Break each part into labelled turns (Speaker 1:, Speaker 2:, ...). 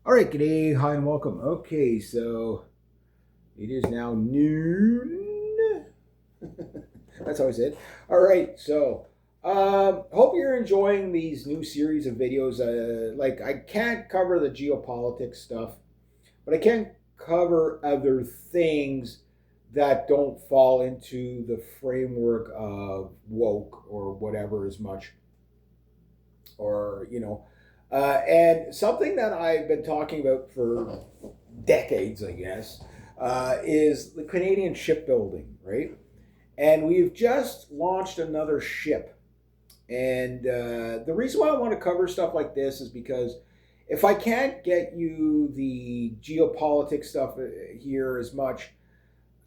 Speaker 1: All right, good day, hi, and welcome. Okay, so it is now noon. That's how I said. All right, so hope you're enjoying these new series of videos. Like I can't cover the geopolitics stuff, but I can cover other things that don't fall into the framework of woke or whatever as much, or and something that I've been talking about for decades, I guess, is the Canadian shipbuilding, right? And we've just launched another ship. And the reason why I want to cover stuff like this is because if I can't get you the geopolitics stuff here as much,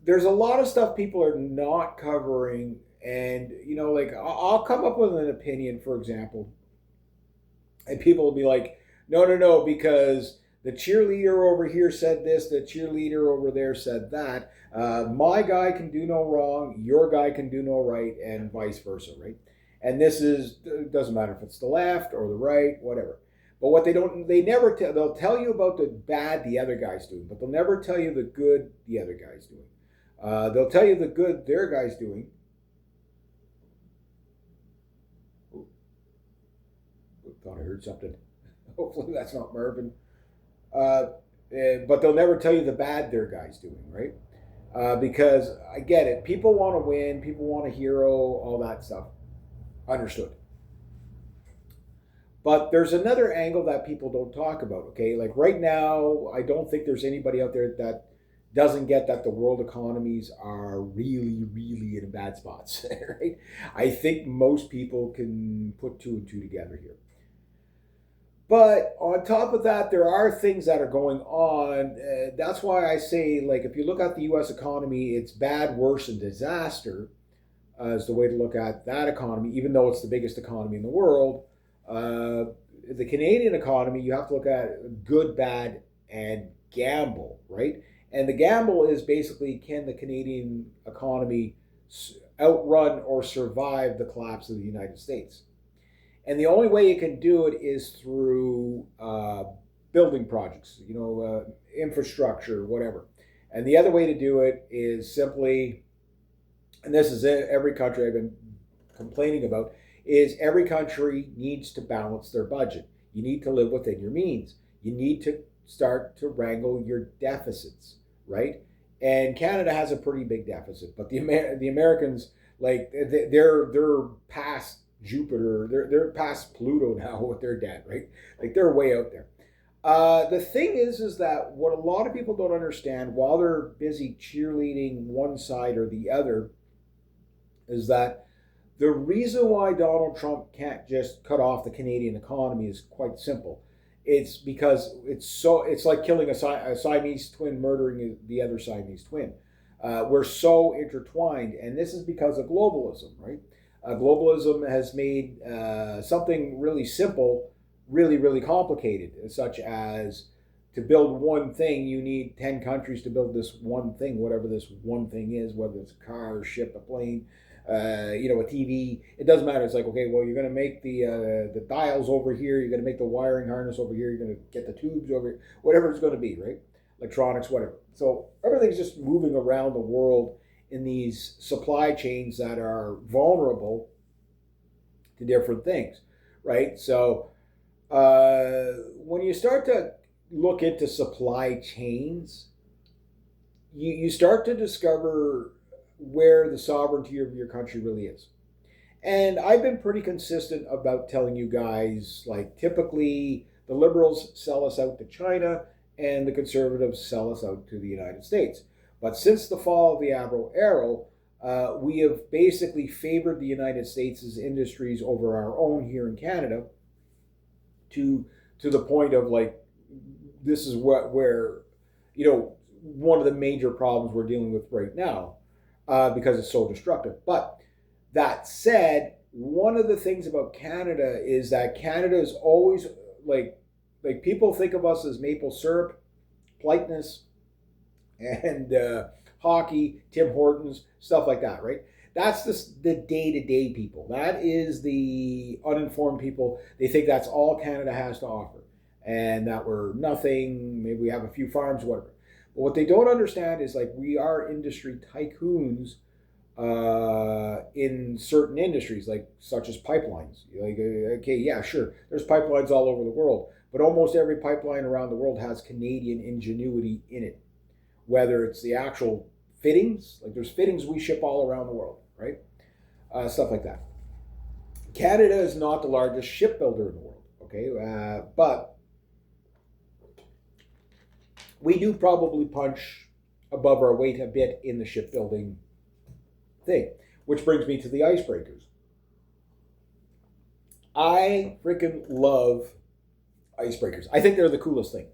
Speaker 1: there's a lot of stuff people are not covering. And, like I'll come up with an opinion, for example, and people will be like, no, no, no, because the cheerleader over here said this, the cheerleader over there said that. My guy can do no wrong, your guy can do no right, and vice versa, right? And this is, it doesn't matter if it's the left or the right, whatever. But what they never tell, they'll tell you about the bad the other guy's doing, but they'll never tell you the good the other guy's doing. They'll tell you the good their guy's doing. Thought I heard something. Hopefully that's not Marvin. But they'll never tell you the bad their guy's doing, right? Because I get it. People want to win. People want a hero. All that stuff. Understood. But there's another angle that people don't talk about. Okay, like right now, I don't think there's anybody out there that doesn't get that the world economies are really, really in bad spots. Right? I think most people can put two and two together here. But on top of that, there are things that are going on. That's why I say, like, if you look at the U.S. economy, it's bad, worse, and disaster is the way to look at that economy, even though it's the biggest economy in the world. The Canadian economy, you have to look at good, bad, and gamble, right? And the gamble is basically, can the Canadian economy outrun or survive the collapse of the United States? And the only way you can do it is through building projects, infrastructure, whatever. And the other way to do it is simply, and this is every country I've been complaining about, is every country needs to balance their budget. You need to live within your means. You need to start to wrangle your deficits, right? And Canada has a pretty big deficit, but the Americans, like, they're past Jupiter, they're past Pluto now with their debt, right? Like they're way out there. The thing is that what a lot of people don't understand while they're busy cheerleading one side or the other is that the reason why Donald Trump can't just cut off the Canadian economy is quite simple. It's because it's like killing a Siamese twin, murdering the other Siamese twin. We're so intertwined, and this is because of globalism, right? Globalism has made something really simple really, really complicated, such as to build one thing, you need 10 countries to build this one thing, whatever this one thing is, whether it's a car, a ship, a plane, a TV. It doesn't matter. It's like, okay, well, you're going to make the dials over here, you're going to make the wiring harness over here, you're going to get the tubes over here, whatever it's going to be, right? Electronics, whatever. So everything's just moving around the world in these supply chains that are vulnerable to different things, right? So when you start to look into supply chains, you start to discover where the sovereignty of your country really is. And I've been pretty consistent about telling you guys, like, typically the liberals sell us out to China and the conservatives sell us out to the United States. But since the fall of the Arrow, we have basically favored the United States' industries over our own here in Canada to the point of, like, this is where one of the major problems we're dealing with right now because it's so destructive. But that said, one of the things about Canada is that Canada is always like people think of us as maple syrup, politeness, and hockey, Tim Hortons, stuff like that, right? That's the day-to-day people. That is the uninformed people. They think that's all Canada has to offer. and that we're nothing. Maybe we have a few farms, whatever. But what they don't understand is like we are industry tycoons in certain industries, like such as pipelines. Like, okay, yeah, sure, there's pipelines all over the world, but almost every pipeline around the world has Canadian ingenuity in it. Whether it's the actual fittings, like there's fittings we ship all around the world, right? Stuff like that. Canada is not the largest shipbuilder in the world, okay, but we do probably punch above our weight a bit in the shipbuilding thing, which brings me to the icebreakers. I freaking love icebreakers. I think they're the coolest thing.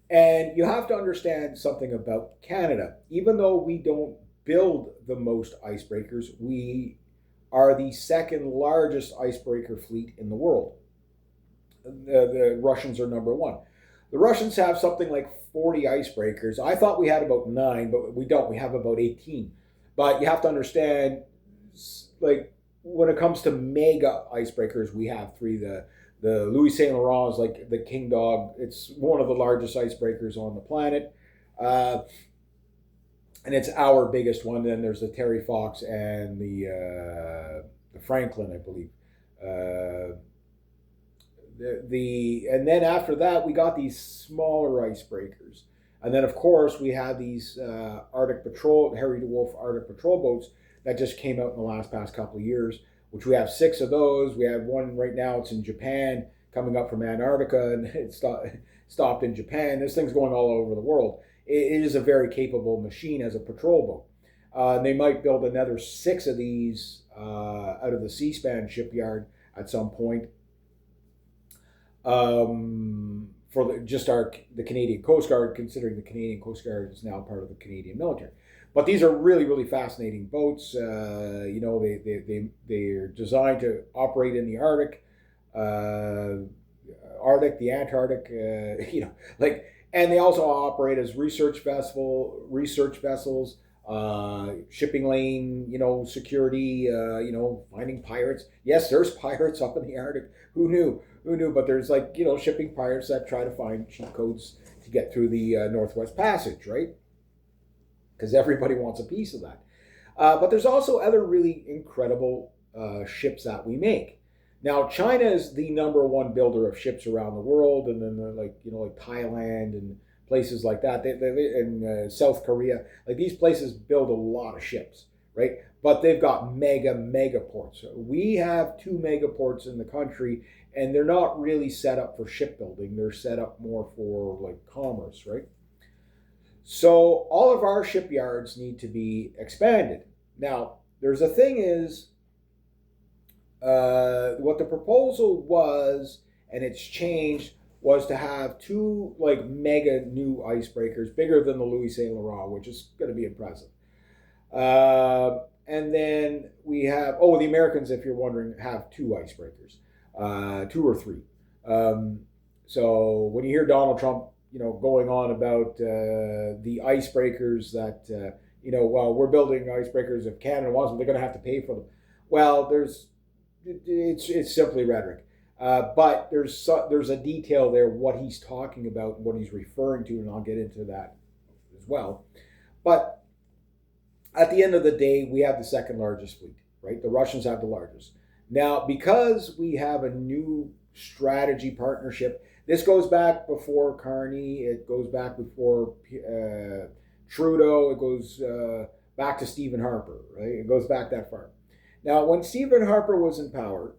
Speaker 1: And you have to understand something about Canada. Even though we don't build the most icebreakers, we are the second largest icebreaker fleet in the world. The Russians are number one. The Russians have something like 40 icebreakers. I thought we had about 9, but we don't. We have about 18. But you have to understand, like, when it comes to mega icebreakers, we have 3. The Louis Saint Laurent is like the king dog. It's one of the largest icebreakers on the planet. And it's our biggest one. Then there's the Terry Fox and the Franklin, I believe. And then after that, we got these smaller icebreakers. And then, of course, we had these Arctic Patrol, Harry DeWolf Arctic Patrol boats that just came out in the past couple of years, which we have 6 of those. We have one right now, it's in Japan, coming up from Antarctica, and it stopped in Japan. This thing's going all over the world. It is a very capable machine as a patrol boat. They might build another 6 of these out of the Seaspan shipyard at some point. For the Canadian Coast Guard, considering the Canadian Coast Guard is now part of the Canadian military. But these are really, really fascinating boats. They're designed to operate in the Arctic, the Antarctic, and they also operate as research vessels, shipping lane, security, finding pirates. Yes, there's pirates up in the Arctic. Who knew? But there's shipping pirates that try to find cheat codes to get through the Northwest Passage, right? Because everybody wants a piece of that. But there's also other really incredible ships that we make. Now, China is the #1 builder of ships around the world, and then like Thailand and places like that, and South Korea. Like these places build a lot of ships, right? But they've got mega ports. We have 2 mega ports in the country, and they're not really set up for shipbuilding. They're set up more for like commerce, right? So all of our shipyards need to be expanded. Now, there's a thing is, what the proposal was, and it's changed, was to have 2 like mega new icebreakers, bigger than the Louis Saint Laurent, which is going to be impressive. And then we have, the Americans, if you're wondering, have 2 icebreakers, 2 or 3. So when you hear Donald Trump, going on about the icebreakers that, we're building icebreakers. If Canada wants them, they're going to have to pay for them. Well, it's simply rhetoric. But there's a detail there, what he's talking about, what he's referring to, and I'll get into that as well. But at the end of the day, we have the second largest fleet, right? The Russians have the largest. Now, because we have a new strategy partnership, this goes back before Carney, it goes back before Trudeau, it goes back to Stephen Harper, right? It goes back that far. Now, when Stephen Harper was in power,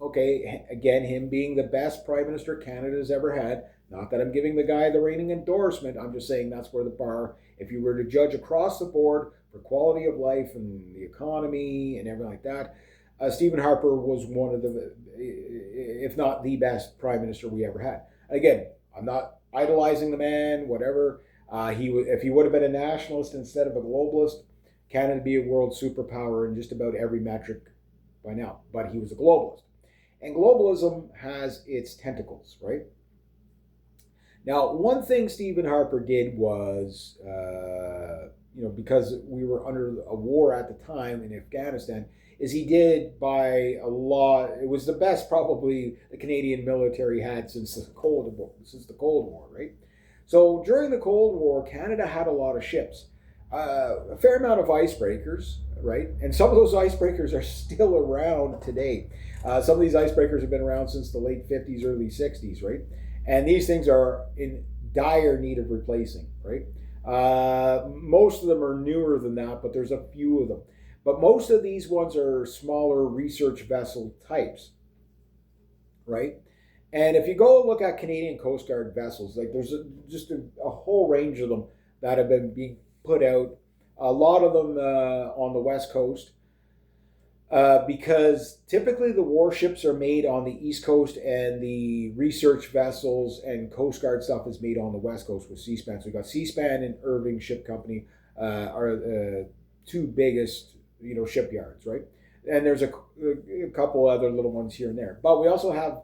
Speaker 1: okay, again, him being the best prime minister Canada's ever had, not that I'm giving the guy the reigning endorsement, I'm just saying that's where the bar, if you were to judge across the board for quality of life and the economy and everything like that, Stephen Harper was one of the, if not the best prime minister we ever had. Again, I'm not idolizing the man, whatever. If he would have been a nationalist instead of a globalist, Canada would be a world superpower in just about every metric by now. But he was a globalist. And globalism has its tentacles, right? Now, one thing Stephen Harper did was because we were under a war at the time in Afghanistan, is he did buy a lot. It was the best probably the Canadian military had since the Cold War, right? So during the Cold War, Canada had a lot of ships, a fair amount of icebreakers, right? And some of those icebreakers are still around today. Some of these icebreakers have been around since the late 50s, early 60s, right? And these things are in dire need of replacing, right? Most of them are newer than that, but there's a few of them. But most of these ones are smaller research vessel types, right? And if you go look at Canadian Coast Guard vessels, like there's just a whole range of them that have been being put out. A lot of them on the West Coast, because typically the warships are made on the East Coast and the research vessels and Coast Guard stuff is made on the West Coast with Seaspan. So we've got Seaspan and Irving Ship Company are the two biggest shipyards, right? And there's a couple other little ones here and there. But we also have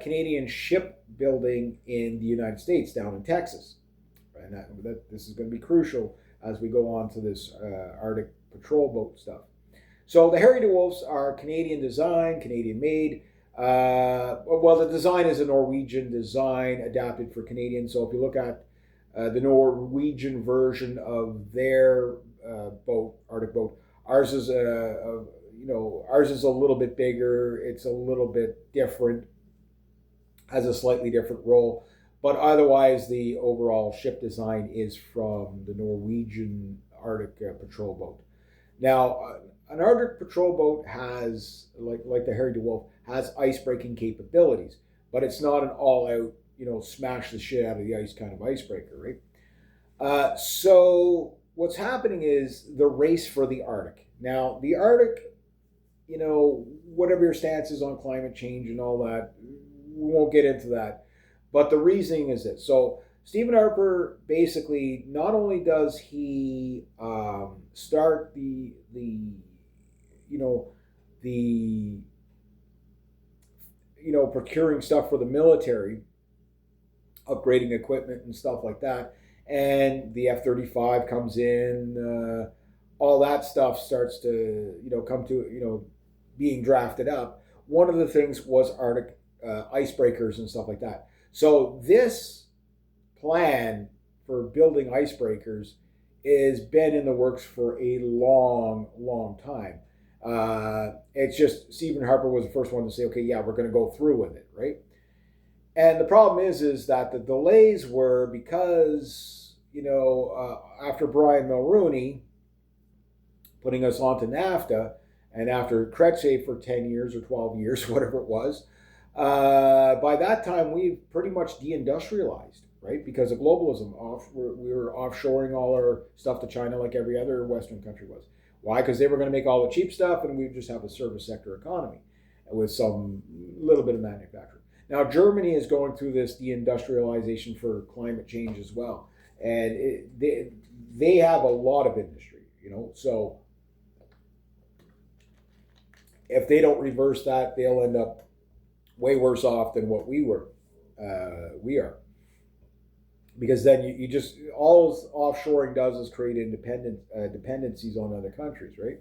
Speaker 1: Canadian shipbuilding in the United States down in Texas. And this is going to be crucial as we go on to this Arctic patrol boat stuff. So the Harry DeWolfs are Canadian design, Canadian made. Well, the design is a Norwegian design adapted for Canadians. So if you look at the Norwegian version of their boat, Arctic boat, ours is ours is a little bit bigger. It's a little bit different, has a slightly different role, but otherwise the overall ship design is from the Norwegian Arctic patrol boat. Now, an Arctic patrol boat has, like the Harry DeWolf, has ice-breaking capabilities, but it's not an all-out, smash the shit out of the ice kind of icebreaker, right? So what's happening is the race for the Arctic. Now, the Arctic, whatever your stance is on climate change and all that, we won't get into that. But the reasoning is this. So Stephen Harper basically, not only does he start the procuring stuff for the military, upgrading equipment and stuff like that, and the F-35 comes in, all that stuff starts to come to being drafted up. One of the things was Arctic icebreakers and stuff like that. So this plan for building icebreakers has been in the works for a long time. It's just Stephen Harper was the first one to say, okay, yeah, we're going to go through with it, right? And the problem is that the delays were because, after Brian Mulroney putting us onto NAFTA, and after Kretschmer for 10 years or 12 years, whatever it was, by that time we've pretty much deindustrialized, right? Because of globalism. We were offshoring all our stuff to China like every other Western country was. Why? Because they were going to make all the cheap stuff and we'd just have a service sector economy with some little bit of manufacturing. Now, Germany is going through this deindustrialization for climate change as well. And they have a lot of industry, so if they don't reverse that, they'll end up way worse off than what we are. Because then you just, all offshoring does is create dependencies on other countries, right?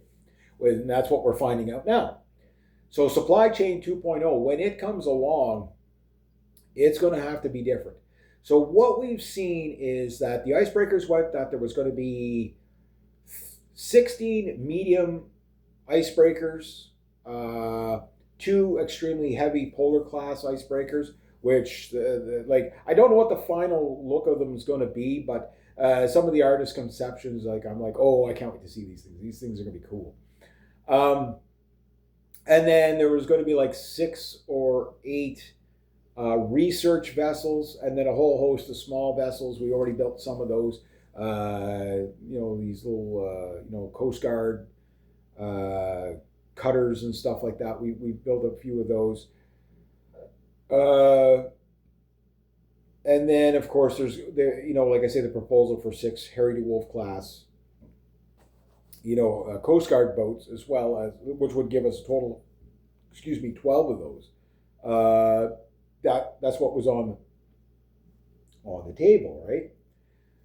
Speaker 1: And that's what we're finding out now. So supply chain 2.0, when it comes along, it's going to have to be different. So what we've seen is that the icebreakers went that there was going to be 16 medium icebreakers, 2 extremely heavy polar class icebreakers, which I don't know what the final look of them is going to be, but some of the artist conceptions, I'm like, oh, I can't wait to see these things. These things are going to be cool. And then there was going to be 6 or 8 research vessels, and then a whole host of small vessels. We already built some of those. These little Coast Guard cutters and stuff like that. We built a few of those. And then, of course, there's like I say, the proposal for 6 Harry DeWolf class, Coast Guard boats as well, as which would give us a total, 12 of those. That's what was on the table, right?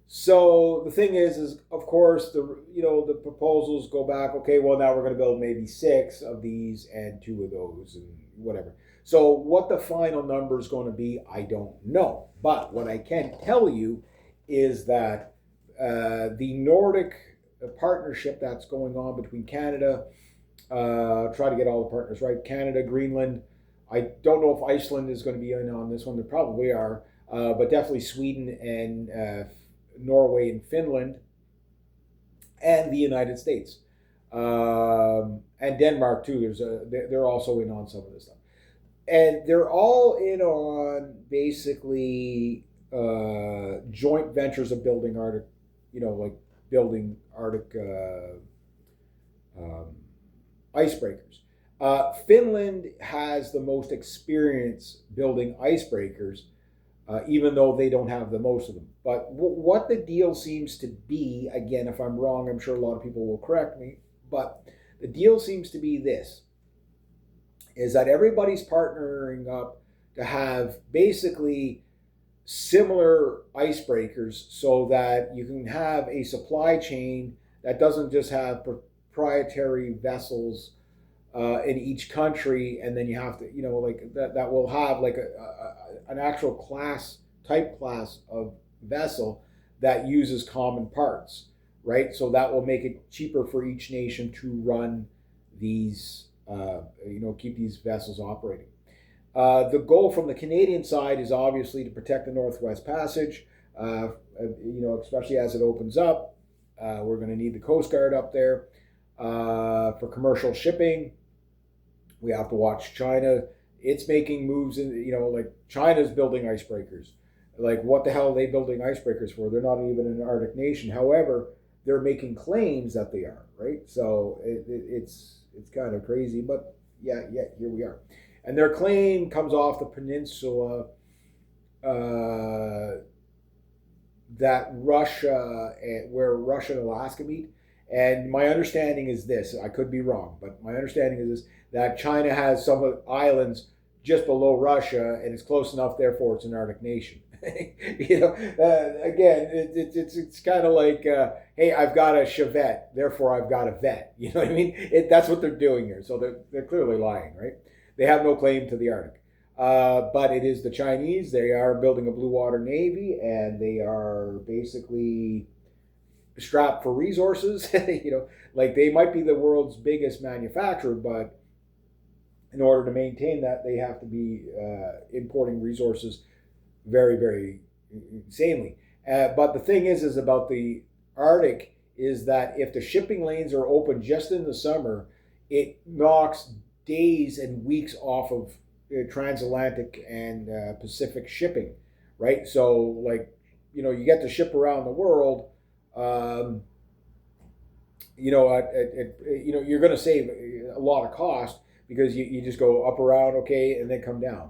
Speaker 1: So the thing is of course the proposals go back. Okay, well now we're going to build maybe 6 of these and 2 of those and whatever. So what the final number is going to be, I don't know. But what I can tell you is that the Nordic partnership that's going on between Canada, try to get all the partners right. Canada, Greenland. I don't know if Iceland is going to be in on this one. They probably are, but definitely Sweden and Norway and Finland, and the United States, and Denmark too. They're also in on some of this stuff, and they're all in on basically joint ventures of building Arctic, like building Arctic icebreakers. Finland has the most experience building icebreakers, even though they don't have the most of them. But what the deal seems to be, again, if I'm wrong, I'm sure a lot of people will correct me, but the deal seems to be this, is that everybody's partnering up to have basically similar icebreakers so that you can have a supply chain that doesn't just have proprietary vessels in each country, and then you have to, like that will have like an actual type class of vessel that uses common parts, right? So that will make it cheaper for each nation to run these, keep these vessels operating. The goal from the Canadian side is obviously to protect the Northwest Passage, especially as it opens up. We're going to need the Coast Guard up there for commercial shipping. We have to watch China. It's making moves like China's building icebreakers. Like, what the hell are they building icebreakers for? They're not even an Arctic nation. However, they're making claims that they are, right? So it's kind of crazy, but yeah, here we are. And their claim comes off the peninsula that where Russia and Alaska meet. And my understanding is this, I could be wrong, but my understanding is this, that China has some islands just below Russia, and it's close enough, therefore it's an Arctic nation. Again, it's kind of like, hey, I've got a Chevette, therefore I've got a vet. You know what I mean? That's what they're doing here. So they're clearly lying, right? They have no claim to the Arctic. But it is the Chinese. They are building a blue water navy, and they are basically strapped for resources. Like they might be the world's biggest manufacturer, but in order to maintain that, they have to be importing resources very, very insanely. But the thing is about the Arctic is that if the shipping lanes are open just in the summer, it knocks days and weeks off of transatlantic and Pacific shipping, right? So, like, you get to ship around the world. You're going to save a lot of cost because you just go up around, okay, and then come down.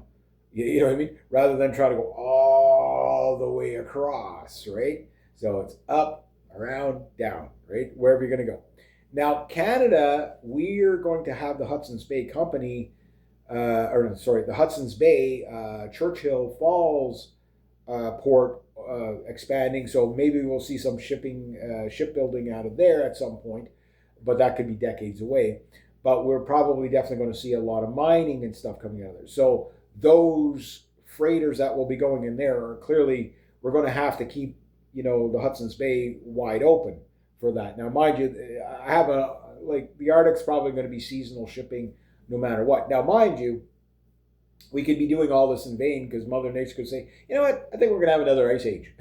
Speaker 1: You know what I mean? Rather than try to go all the way across, right? So it's up, around, down, right? Wherever you're going to go. Now, Canada, we're going to have the Hudson's Bay Company, the Hudson's Bay Churchill Falls port expanding. So maybe we'll see some shipbuilding out of there at some point, but that could be decades away. But we're probably definitely going to see a lot of mining and stuff coming out of there. So those freighters that will be going in there are clearly, we're going to have to keep, the Hudson's Bay wide open for that. Now, mind you, I have the Arctic's probably going to be seasonal shipping no matter what. Now, mind you, we could be doing all this in vain because Mother Nature could say, you know what, I think we're going to have another ice age.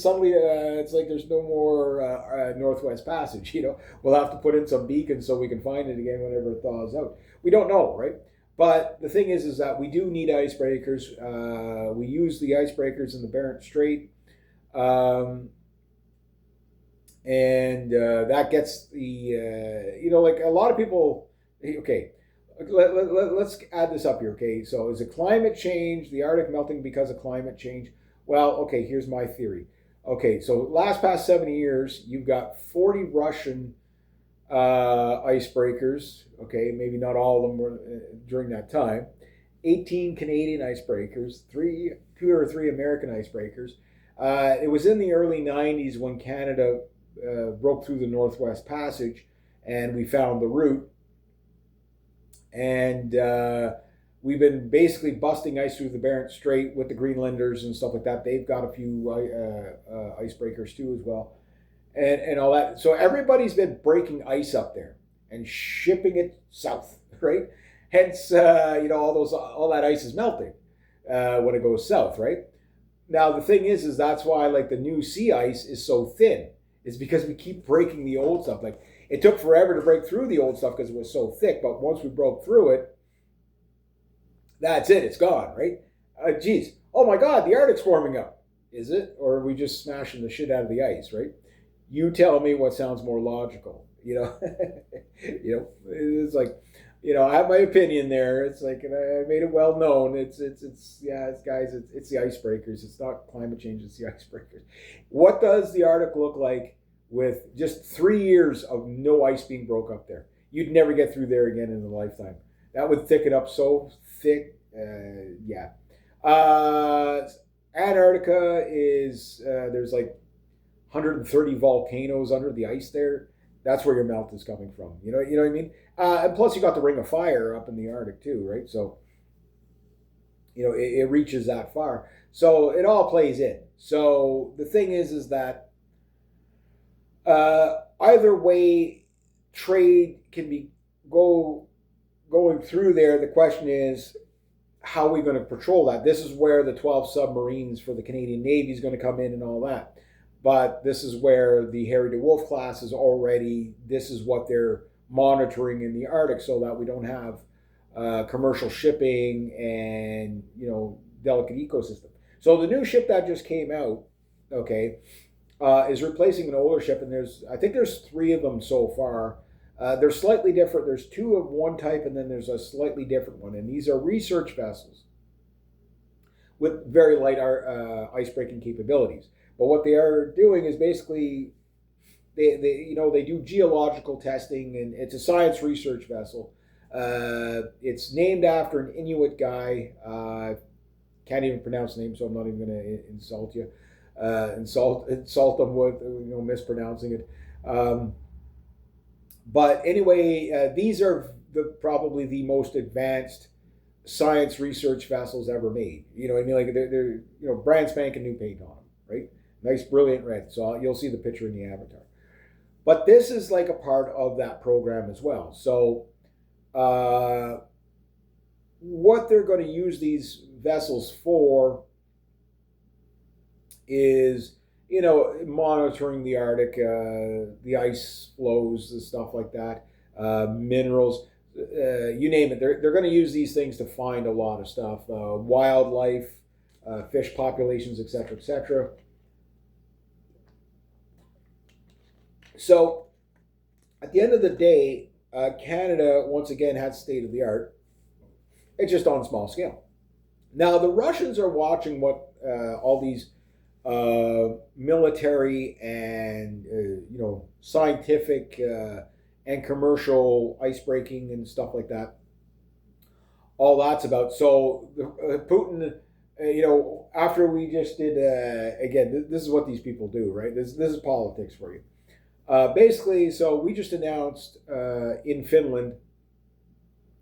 Speaker 1: Suddenly it's like there's no more Northwest Passage. We'll have to put in some beacons so we can find it again whenever it thaws out. We don't know, right? But the thing is that we do need icebreakers. We use the icebreakers in the Barents Strait. That gets the, like a lot of people, okay, let's add this up here, okay? So is it climate change, the Arctic melting because of climate change? Well, okay, here's my theory. Okay, so past 70 years, you've got 40 Russian icebreakers, okay? Maybe not all of them were during that time. 18 Canadian icebreakers, two or three American icebreakers. It was in the early 90s when Canada broke through the Northwest Passage and we found the route. And we've been basically busting ice through the Bering Strait with the Greenlanders and stuff like that. They've got a few icebreakers too as well, and all that. So everybody's been breaking ice up there and shipping it south, right? Hence, all that ice is melting when it goes south, right? Now the thing is that's why like the new sea ice is so thin. Is because we keep breaking the old stuff. Like it took forever to break through the old stuff because it was so thick, but once we broke through it, that's it. It's gone, right? Geez, oh my God, the Arctic's warming up. Is it, or are we just smashing the shit out of the ice, right? You tell me what sounds more logical. It's like. I have my opinion there. It's like, and I made it well known. It's guys. It's the icebreakers. It's not climate change. It's the icebreakers. What does the Arctic look like with just 3 years of no ice being broke up there? You'd never get through there again in a lifetime. That would thicken up so thick. Antarctica is there's like 130 volcanoes under the ice there. That's where your melt is coming from. You know what I mean? And plus, you got the Ring of Fire up in the Arctic too, right? So, it reaches that far. So it all plays in. So the thing is that either way, trade can be going through there. The question is, how are we going to patrol that? This is where the 12 submarines for the Canadian Navy is going to come in and all that. But this is where the Harry DeWolf class is already, this is what they're monitoring in the Arctic so that we don't have commercial shipping and, delicate ecosystem. So the new ship that just came out, okay, is replacing an older ship. And I think there's 3 of them so far. They're slightly different. There's 2 of one type and then there's a slightly different one. And these are research vessels with very light ice-breaking capabilities. But what they are doing is basically they do geological testing, and it's a science research vessel. It's named after an Inuit guy. Can't even pronounce the name, so I'm not even going to insult you. Insult them with mispronouncing it. But anyway, these are probably the most advanced science research vessels ever made. You know what I mean? Like they're brand spanking new paint on them, right? Nice, brilliant red. So you'll see the picture in the avatar. But this is like a part of that program as well. So what they're going to use these vessels for is, monitoring the Arctic, the ice flows, and stuff like that, minerals, you name it. They're going to use these things to find a lot of stuff, wildlife, fish populations, etc., etc. So, at the end of the day, Canada, once again, had state of the art. It's just on small scale. Now, the Russians are watching what all these military and, scientific and commercial icebreaking and stuff like that. All that's about. So, Putin, after we just did, again, this is what these people do, right? This is politics for you. Basically, so we just announced in Finland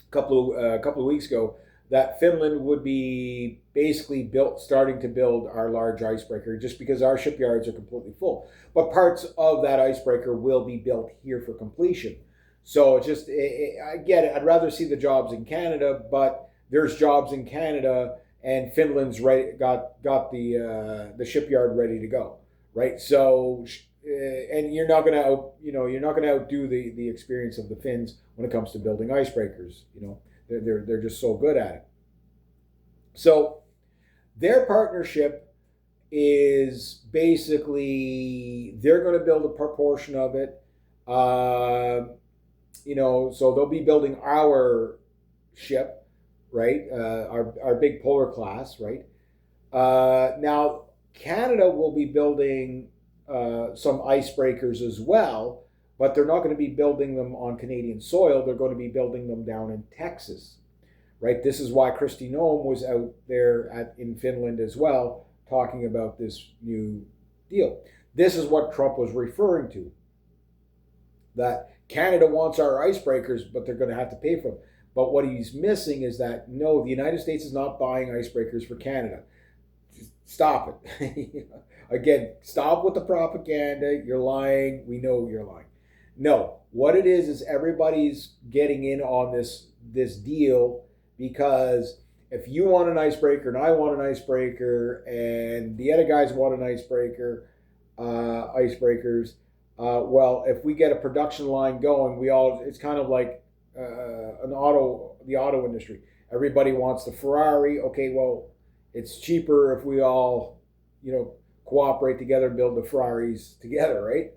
Speaker 1: a couple of weeks ago that Finland would be basically starting to build our large icebreaker just because our shipyards are completely full. But parts of that icebreaker will be built here for completion. So I get it. I'd rather see the jobs in Canada, but there's jobs in Canada and Finland's got the shipyard ready to go, right? So. And you're not going to outdo the experience of the Finns when it comes to building icebreakers. They're just so good at it. So their partnership is basically they're going to build a proportion of it. So they'll be building our ship, right? Our big polar class, right? Now Canada will be building some icebreakers as well, but they're not going to be building them on Canadian soil. They're going to be building them down in Texas, right? This is why Kristi Noem was out there in Finland as well, talking about this new deal. This is what Trump was referring to, that Canada wants our icebreakers, but they're going to have to pay for them. But what he's missing is that, no, the United States is not buying icebreakers for Canada. Just stop it. Again, stop with the propaganda. You're lying. We know you're lying. No, what it is everybody's getting in on this deal, because if you want an icebreaker and I want an icebreaker and the other guys want an icebreakers, well, if we get a production line going, it's kind of like the auto industry. Everybody wants the Ferrari. Okay, well, it's cheaper if we all, cooperate together and build the Ferraris together, right?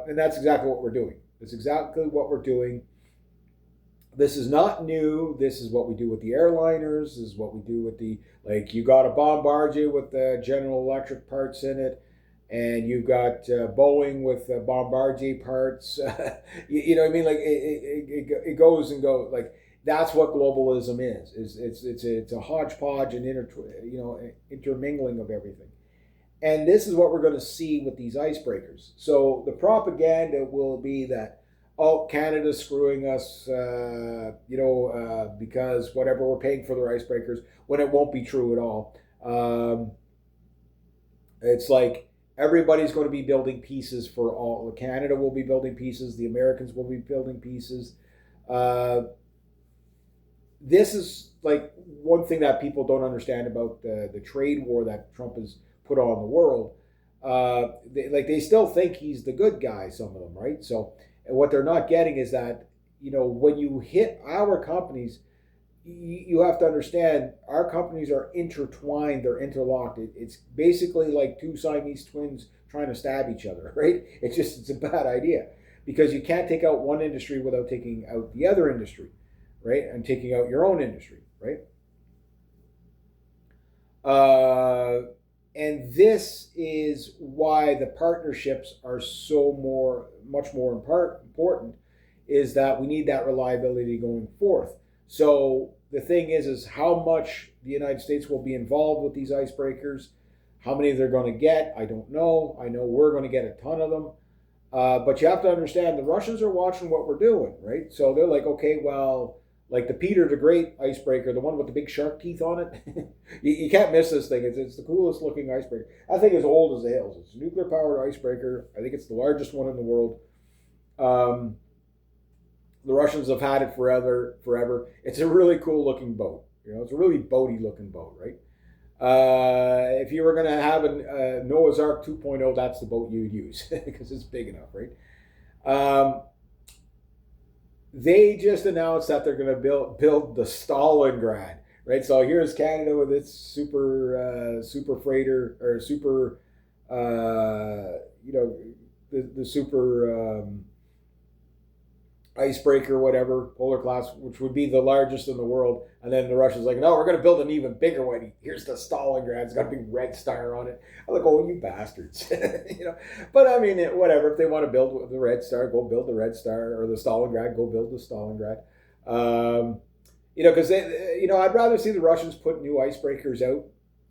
Speaker 1: And that's exactly what we're doing. That's exactly what we're doing. This is not new. This is what we do with the airliners. This is what we do with you got a Bombardier with the General Electric parts in it, and you've got Boeing with Bombardier parts. you know what I mean? Like it goes and goes. Like that's what globalism is. It's a hodgepodge and intermingling of everything. And this is what we're going to see with these icebreakers. So the propaganda will be that, oh, Canada's screwing us, because whatever, we're paying for their icebreakers, when it won't be true at all. It's like everybody's going to be building pieces for all. Canada will be building pieces. The Americans will be building pieces. This is like one thing that people don't understand about the trade war that Trump has put on the world. They still think he's the good guy, some of them, right? So what they're not getting is that, when you hit our companies, you have to understand our companies are intertwined, they're interlocked. It's basically like two Siamese twins trying to stab each other, right? It's a bad idea, because you can't take out one industry without taking out the other industry, right? And taking out your own industry, right? And this is why the partnerships are much more important, is that we need that reliability going forth. So the thing is how much the United States will be involved with these icebreakers, how many they're going to get, I don't know. I know we're going to get a ton of them. But you have to understand the Russians are watching what we're doing, right? So they're like, okay, well, like the Peter the Great icebreaker, the one with the big shark teeth on it. you can't miss this thing. It's the coolest looking icebreaker. That thing is old as the hills. It's a nuclear powered icebreaker. I think it's the largest one in the world. The Russians have had it forever. It's a really cool looking boat. It's a really boaty looking boat, right? If you were going to have a Noah's Ark 2.0, that's the boat you'd use because it's big enough, right? They just announced that they're going to build the Stalingrad, right? So here's Canada with its super freighter, or super, the super icebreaker, whatever, polar class, which would be the largest in the world. And then the Russians like, no, we're going to build an even bigger one. Here's the Stalingrad. It's got a big red star on it. I'm like, oh, you bastards. But I mean, whatever. If they want to build the Red Star, go build the Red Star, or the Stalingrad, go build the Stalingrad. Because I'd rather see the Russians put new icebreakers out,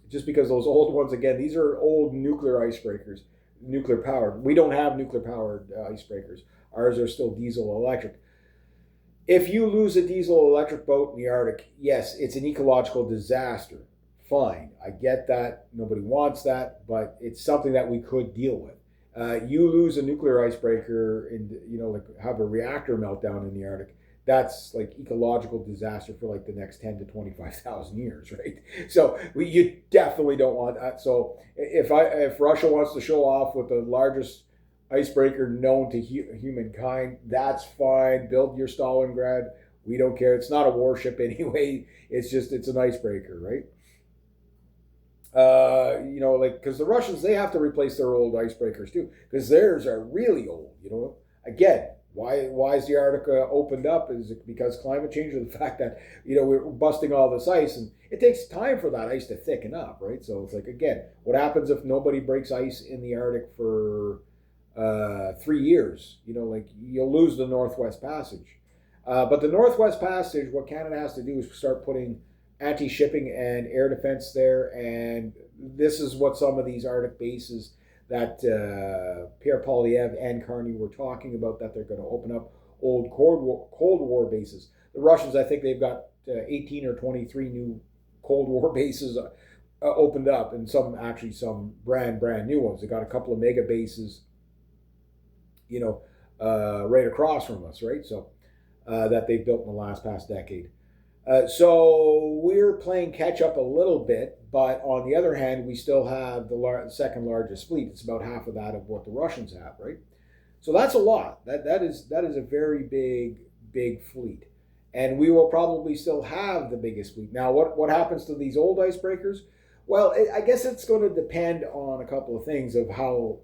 Speaker 1: just because those old ones, again, these are old nuclear icebreakers, nuclear powered. We don't have nuclear powered icebreakers. Ours are still diesel electric. If you lose a diesel electric boat in the Arctic, yes, it's an ecological disaster. Fine, I get that. Nobody wants that, but it's something that we could deal with. You lose a nuclear icebreaker and have a reactor meltdown in the Arctic. That's like ecological disaster for like the next 10 to 25,000 years, right? So you definitely don't want that. So if Russia wants to show off with the largest icebreaker known to humankind, that's fine. Build your Stalingrad. We don't care. It's not a warship anyway. It's an icebreaker, right? Because the Russians, they have to replace their old icebreakers too, because theirs are really old. Again, why is the Arctic opened up? Is it because climate change, or the fact that we're busting all this ice, and it takes time for that ice to thicken up, right? So it's like, again, what happens if nobody breaks ice in the Arctic for 3 years? You'll lose the Northwest Passage. But the Northwest Passage, what Canada has to do is start putting anti-shipping and air defense there, and this is what some of these Arctic bases that Pierre Poilievre and Carney were talking about, that they're going to open up old Cold War bases. The Russians, I think they've got 18 or 23 new Cold War bases opened up, and some brand new ones. They got a couple of mega bases, right across from us, right? So that they've built in the past decade. So we're playing catch up a little bit, but on the other hand, we still have the second largest fleet. It's about half of that of what the Russians have, right? So that's a lot. That is a very big fleet, and we will probably still have the biggest fleet. Now, what happens to these old icebreakers? Well, I guess it's going to depend on a couple of things of how,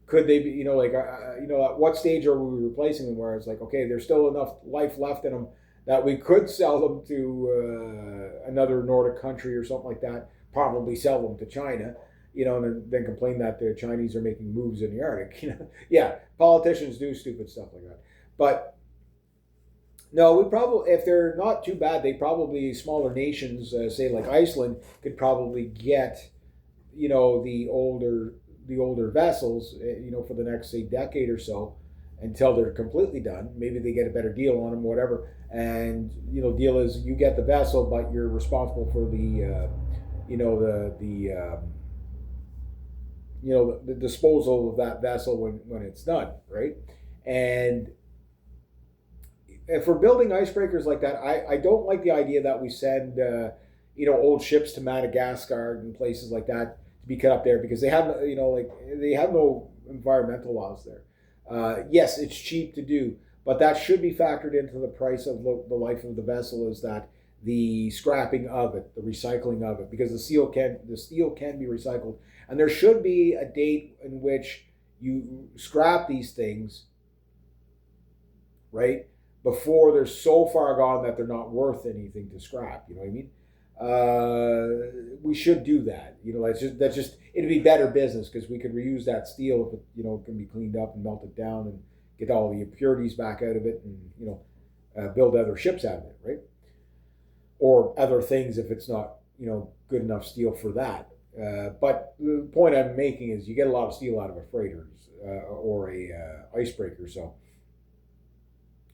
Speaker 1: could they be, at what stage are we replacing them, where it's like, okay, there's still enough life left in them that we could sell them to another Nordic country or something like that, probably sell them to China, and then complain that the Chinese are making moves in the Arctic. Yeah, politicians do stupid stuff like that. But no, we probably, if they're not too bad, smaller nations, say like Iceland, could probably get, the older vessels, for the next, say, decade or so, until they're completely done. Maybe they get a better deal on them, whatever. And deal is you get the vessel, but you're responsible for the the disposal of that vessel when it's done, right? And if we're building icebreakers like that, I don't like the idea that we send old ships to Madagascar and places like that to be cut up there, because they have they have no environmental laws there. Yes, it's cheap to do, but that should be factored into the price of the life of the vessel, is that the scrapping of it, the recycling of it, because the steel can be recycled, and there should be a date in which you scrap these things, right, before they're so far gone that they're not worth anything to scrap. You know what I mean? We should do that. It'd be better business, because we could reuse that steel if it can be cleaned up and melted down and get all the impurities back out of it, and build other ships out of it, right? Or other things if it's not good enough steel for that. But the point I'm making is you get a lot of steel out of a freighter or a icebreaker.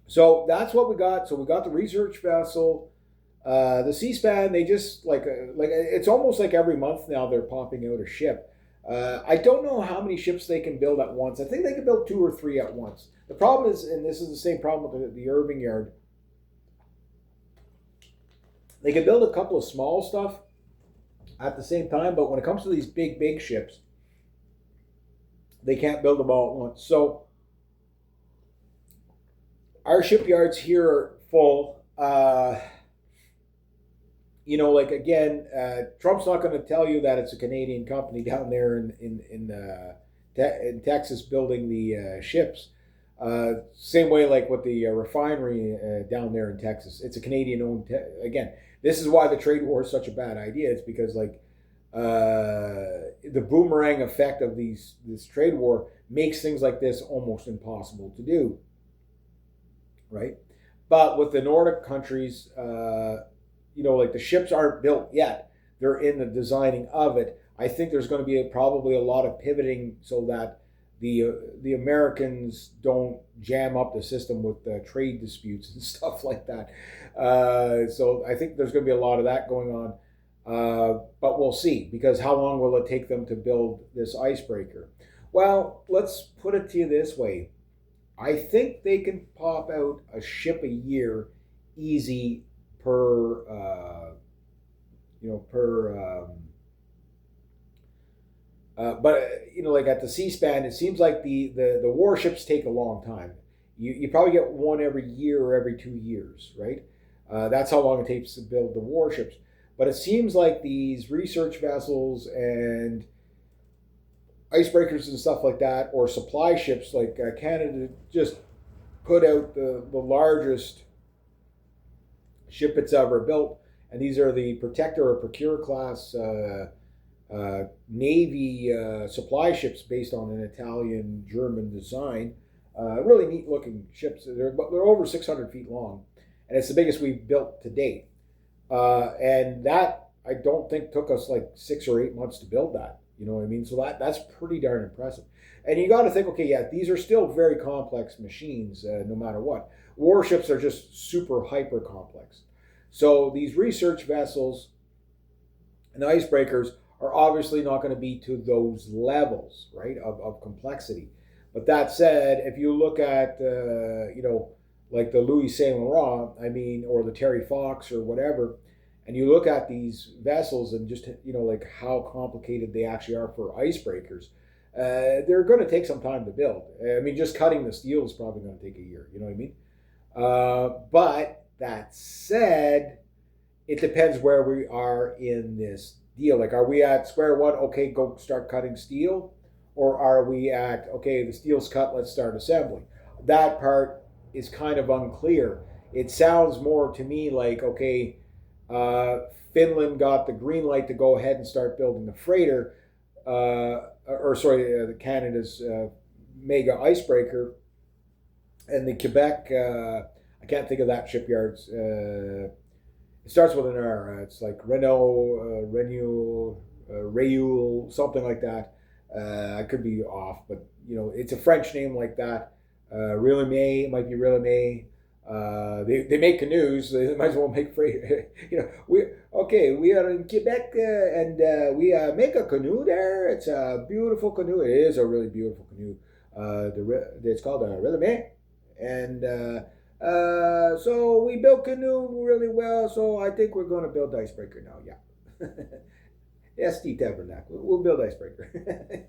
Speaker 1: So that's what we got. So we got the research vessel, the C-SPAN. They just like it's almost like every month now they're popping out a ship. I don't know how many ships they can build at once. I think they can build 2 or 3 at once. The problem is, and this is the same problem with the Irving Yard, they can build a couple of small stuff at the same time, but when it comes to these big ships, they can't build them all at once. So our shipyards here are full. Trump's not going to tell you that it's a Canadian company down there in Texas building the ships. Same way like with the refinery down there in Texas. It's a Canadian-owned. Again, this is why the trade war is such a bad idea. It's because the boomerang effect of this trade war makes things like this almost impossible to do, right? But with the Nordic countries, the ships aren't built yet. They're in the designing of it. I think there's going to be probably a lot of pivoting so that the Americans don't jam up the system with trade disputes and stuff like that. So I think there's going to be a lot of that going on. But we'll see, because how long will it take them to build this icebreaker? Well, let's put it to you this way. I think they can pop out a ship a year easy per like at the C-SPAN, it seems like the warships take a long time. You probably get one every year or every 2 years, right? That's how long it takes to build the warships. But it seems like these research vessels and icebreakers and stuff like that, or supply ships, like Canada just put out the largest ship it's ever built, and these are the Protector or Procure class Navy supply ships based on an Italian-German design. Really neat looking ships. They're over 600 feet long, and it's the biggest we've built to date. And that I don't think took us like 6 or 8 months to build that. You know what I mean? So that's pretty darn impressive. And you got to think, okay, yeah, these are still very complex machines, no matter what. Warships are just super hyper complex. So these research vessels and icebreakers are obviously not going to be to those levels, right, of complexity. But that said, if you look at, like the Louis Saint Laurent, I mean, or the Terry Fox or whatever, and you look at these vessels and just, like how complicated they actually are for icebreakers, they're going to take some time to build. I mean, just cutting the steel is probably going to take a year. You know what I mean? But that said, it depends where we are in this deal. Like, are we at square one? Okay, go start cutting steel, or are we at okay, the steel's cut, let's start assembly? That part is kind of unclear. It sounds more to me like okay, Finland got the green light to go ahead and start building the freighter, Canada's mega icebreaker, and the Quebec. I can't think of that shipyard's. It starts with an R. It's like Reul, something like that. I could be off, but it's a French name like that. Rillemay, it might be Rillemay. They make canoes. They might as well make freight. We are in Quebec and we make a canoe there. It's a beautiful canoe. It is a really beautiful canoe. It's called a Rillemay, and so we built canoe really well. So I think we're going to build icebreaker now. Yeah. SD Tabernacle. We'll build icebreaker.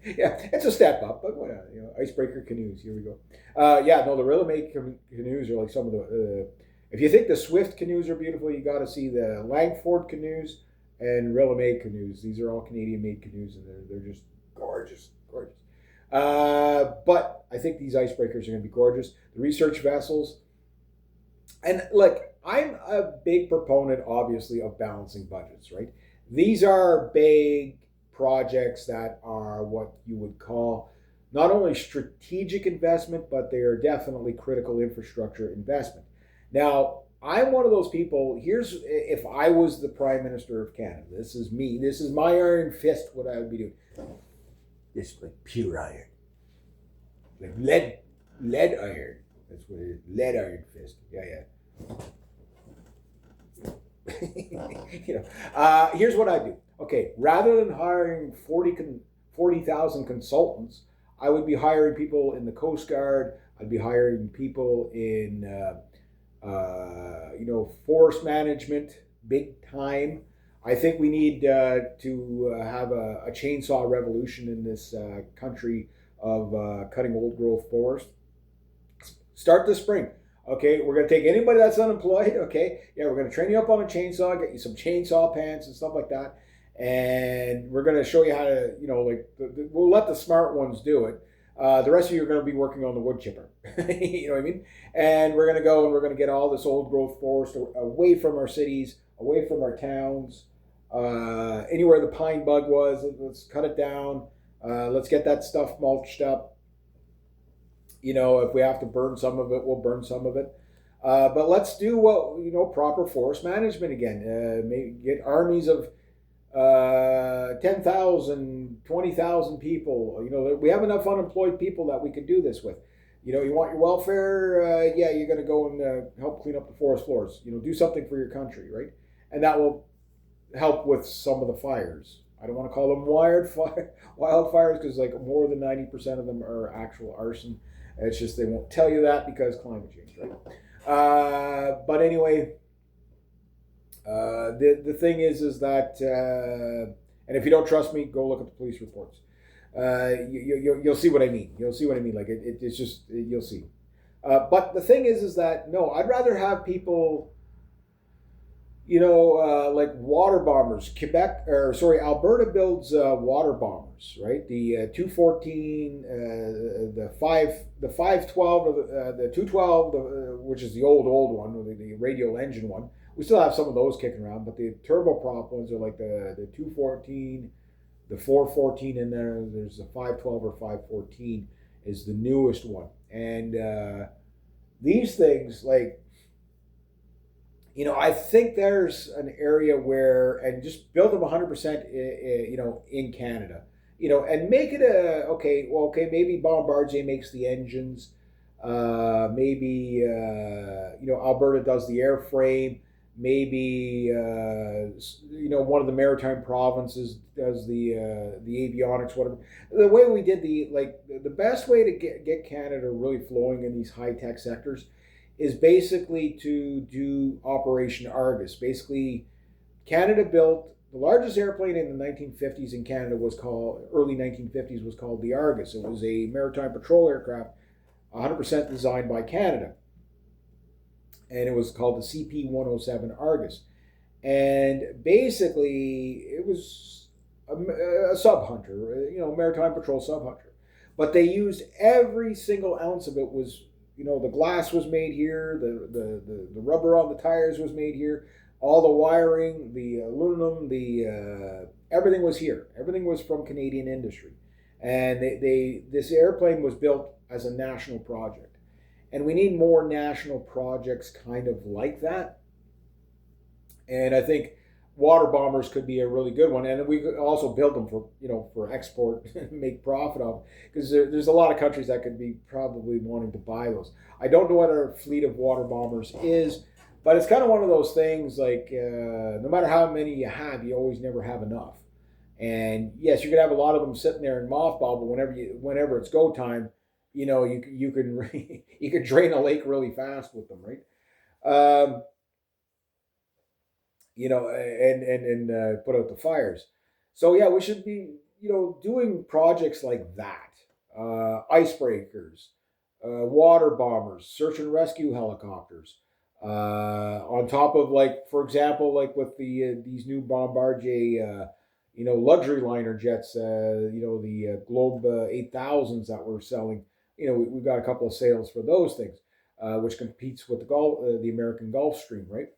Speaker 1: Yeah, it's a step up, but whatever. Icebreaker canoes. Here we go. The Rillemay canoes are like some of the. If you think the Swift canoes are beautiful, you got to see the Langford canoes and Rillemay canoes. These are all Canadian-made canoes, and they're just gorgeous, gorgeous. But I think these icebreakers are going to be gorgeous. The research vessels, and like I'm a big proponent, obviously, of balancing budgets, right? These are big projects that are what you would call not only strategic investment, but they are definitely critical infrastructure investment. Now, I'm one of those people. Here's if I was the Prime Minister of Canada. This is me. This is my iron fist. What I would be doing. This is like pure iron, like lead iron. That's what it is. Lead iron fist. Yeah, yeah. Here's what I do. Okay, rather than hiring 40,000 consultants, I would be hiring people in the Coast Guard. I'd be hiring people in, forest management, big time. I think we need to have a chainsaw revolution in this country of cutting old growth forest. Start this spring. Okay, we're going to take anybody that's unemployed. Okay, yeah, we're going to train you up on a chainsaw, get you some chainsaw pants and stuff like that, and we're going to show you how to, we'll let the smart ones do it. The rest of you are going to be working on the wood chipper. You know what I mean? And we're going to go and we're going to get all this old growth forest away from our cities, away from our towns, anywhere the pine bug was. Let's cut it down. Let's get that stuff mulched up. If we have to burn some of it, we'll burn some of it. But let's do proper forest management again. Maybe get armies of 10,000, 20,000 people. We have enough unemployed people that we could do this with. You want your welfare? You're going to go and help clean up the forest floors. Do something for your country, right? And that will help with some of the fires. I don't want to call them wildfires because like more than 90% of them are actual arson. It's just they won't tell you that because climate change, right? But anyway, the thing is that, and if you don't trust me, go look at the police reports. You'll see what I mean. You'll see what I mean. Like it's just you'll see. But the thing is that no, I'd rather have people. Like water bombers. Alberta builds water bombers, right? The 214, the 512, or the 212, which is the old one, the radial engine one. We still have some of those kicking around, but the turboprop ones are like the 214, the 414 in there. There's the 512 or 514 is the newest one, And these things, like, I think there's an area where, and just build them 100%, in Canada, and make it okay, maybe Bombardier makes the engines, maybe, Alberta does the airframe, maybe, one of the maritime provinces does the avionics, whatever. The way we did the best way to get Canada really flowing in these high tech sectors is basically to do Operation Argus. Basically, Canada built the largest airplane in the 1950s in Canada, was called, early 1950s, was called the Argus. It was a maritime patrol aircraft, 100% designed by Canada. And it was called the CP-107 Argus. And basically, it was a sub hunter, maritime patrol sub hunter. But they used every single ounce of it. Was the glass was made here, the rubber on the tires was made here, all the wiring, the aluminum, the everything was here. Everything was from Canadian industry, and this airplane was built as a national project, and we need more national projects kind of like that. And I think water bombers could be a really good one, and we could also build them for export and make profit off, because there's a lot of countries that could be probably wanting to buy those. I don't know what our fleet of water bombers is, but it's kind of one of those things, like, no matter how many you have, you always never have enough. And yes, you could have a lot of them sitting there in mothball, but whenever it's go time, you can you could drain a lake really fast with them, right? Um, and put out the fires. So yeah, we should be doing projects like that, icebreakers, water bombers, search and rescue helicopters. On top of, like, for example, like with these new Bombardier, luxury liner jets, the Globe 8000s that we're selling. We've got a couple of sales for those things, which competes with the American Gulfstream, right?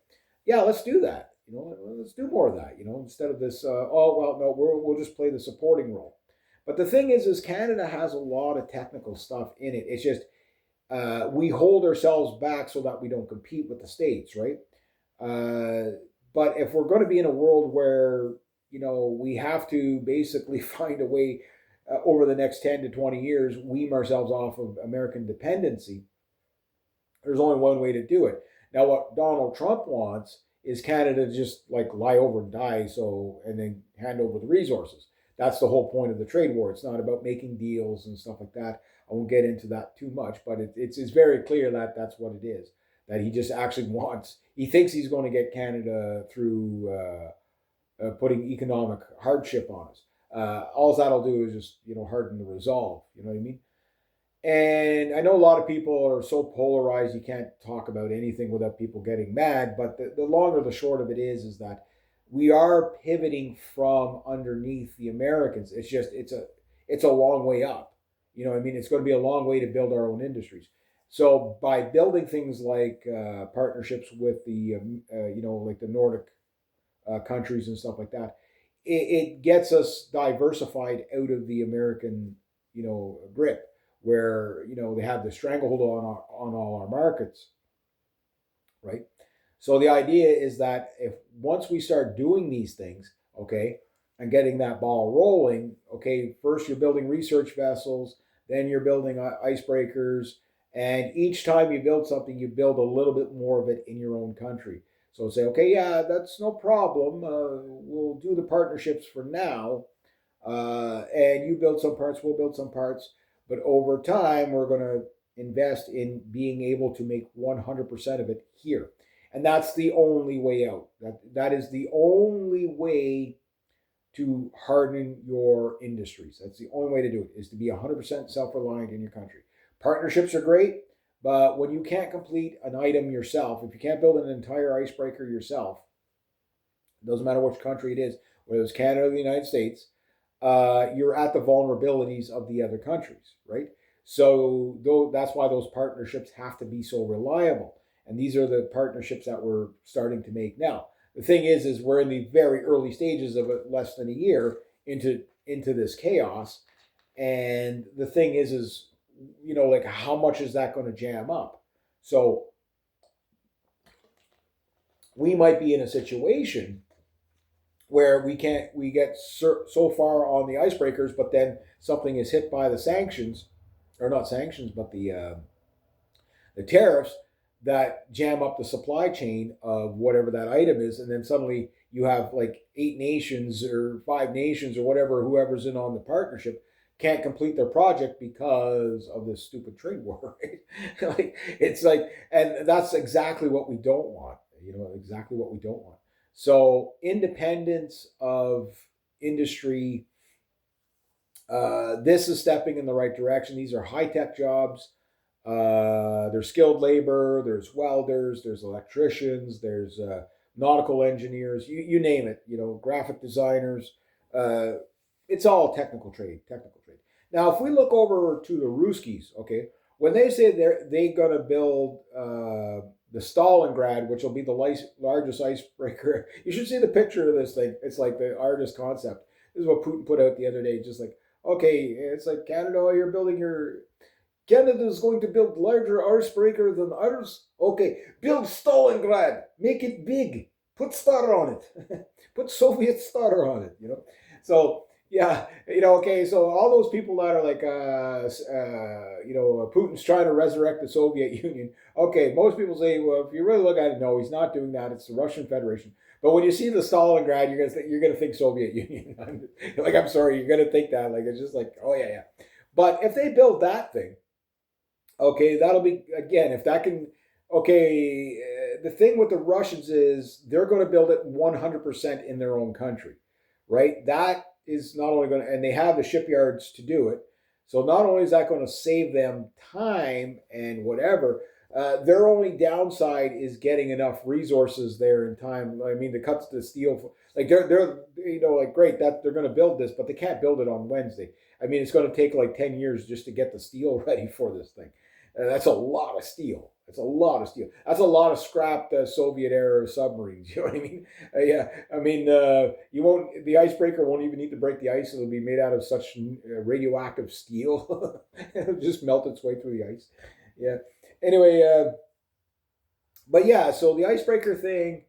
Speaker 1: Yeah, let's do that. Let's do more of that. Instead of this, oh well, no, we'll just play the supporting role. But the thing is Canada has a lot of technical stuff in it. It's just we hold ourselves back so that we don't compete with the states, right? Uh, but if we're going to be in a world where we have to basically find a way, over the next 10 to 20 years, wean ourselves off of American dependency, there's only one way to do it. Now, what Donald Trump wants is Canada to just like lie over and die, and then hand over the resources. That's the whole point of the trade war. It's not about making deals and stuff like that. I won't get into that too much, but it's very clear that that's what it is. That he just actually wants. He thinks he's going to get Canada through putting economic hardship on us. All that'll do is just harden the resolve. You know what I mean? And I know a lot of people are so polarized you can't talk about anything without people getting mad. But the long or the short of it is that we are pivoting from underneath the Americans. It's a long way up. I mean, it's going to be a long way to build our own industries. So by building things like partnerships with like the Nordic countries and stuff like that, it gets us diversified out of the American grip, where they have the stranglehold on all our markets, right? So the idea is that if once we start doing these things, okay, and getting that ball rolling, okay, first you're building research vessels, then you're building icebreakers, and each time you build something, you build a little bit more of it in your own country. So say, okay, yeah, that's no problem. We'll do the partnerships for now, and you build some parts, we'll build some parts. But over time, we're going to invest in being able to make 100% of it here. And that's the only way out. That is the only way to harden your industries. That's the only way to do it, is to be 100% self-reliant in your country. Partnerships are great, but when you can't complete an item yourself, if you can't build an entire icebreaker yourself, it doesn't matter which country it is, whether it's Canada or the United States, you're at the vulnerabilities of the other countries, right? So that's why those partnerships have to be so reliable. And these are the partnerships that we're starting to make now. The thing is we're in the very early stages of it, less than a year into this chaos. And the thing is like how much is that going to jam up? So we might be in a situation where we get so far on the icebreakers, but then something is hit by the sanctions, or not sanctions, but the tariffs that jam up the supply chain of whatever that item is, and then suddenly you have like 8 nations or 5 nations or whatever, whoever's in on the partnership can't complete their project because of this stupid trade war. Right? Like it's like, and that's exactly what we don't want. Exactly what we don't want. So independence of industry, this is stepping in the right direction. These are high tech jobs. There's skilled labor, there's welders, there's electricians, there's nautical engineers, you name it, graphic designers. Uh, it's all technical trade, technical trade. Now, if we look over to the Ruskies, okay, when they say they going to build the Stalingrad, which will be the largest icebreaker, you should see the picture of this thing. It's like the artist concept. This is what Putin put out the other day, just like, okay, it's like Canada, you're building your Canada is going to build larger icebreaker than others. Okay, build Stalingrad. Make it big. Put star on it. Put Soviet star on it. So yeah, okay. So all those people that are like, Putin's trying to resurrect the Soviet Union. Okay, most people say, well, if you really look at it, no, he's not doing that. It's the Russian Federation. But when you see the Stalingrad, you're gonna think Soviet Union. Like, I'm sorry, you're gonna think that. Like, it's just like, oh yeah, yeah. But if they build that thing, okay, that'll be, again, if that can, okay, the thing with the Russians is they're going to build it 100% in their own country, right? That is not only going to, and they have the shipyards to do it. So not only is that going to save them time and whatever, their only downside is getting enough resources there in time. I mean, to cut the steel, like they're like, great that they're going to build this, but they can't build it on Wednesday. I mean, it's going to take like 10 years just to get the steel ready for this thing. That's a lot of steel. That's a lot of steel. That's a lot of scrapped Soviet era submarines. You know what I mean? Yeah. I mean, you won't. The icebreaker won't even need to break the ice. It'll be made out of such radioactive steel. It'll just melt its way through the ice. Yeah. Anyway, but yeah. So the icebreaker thing,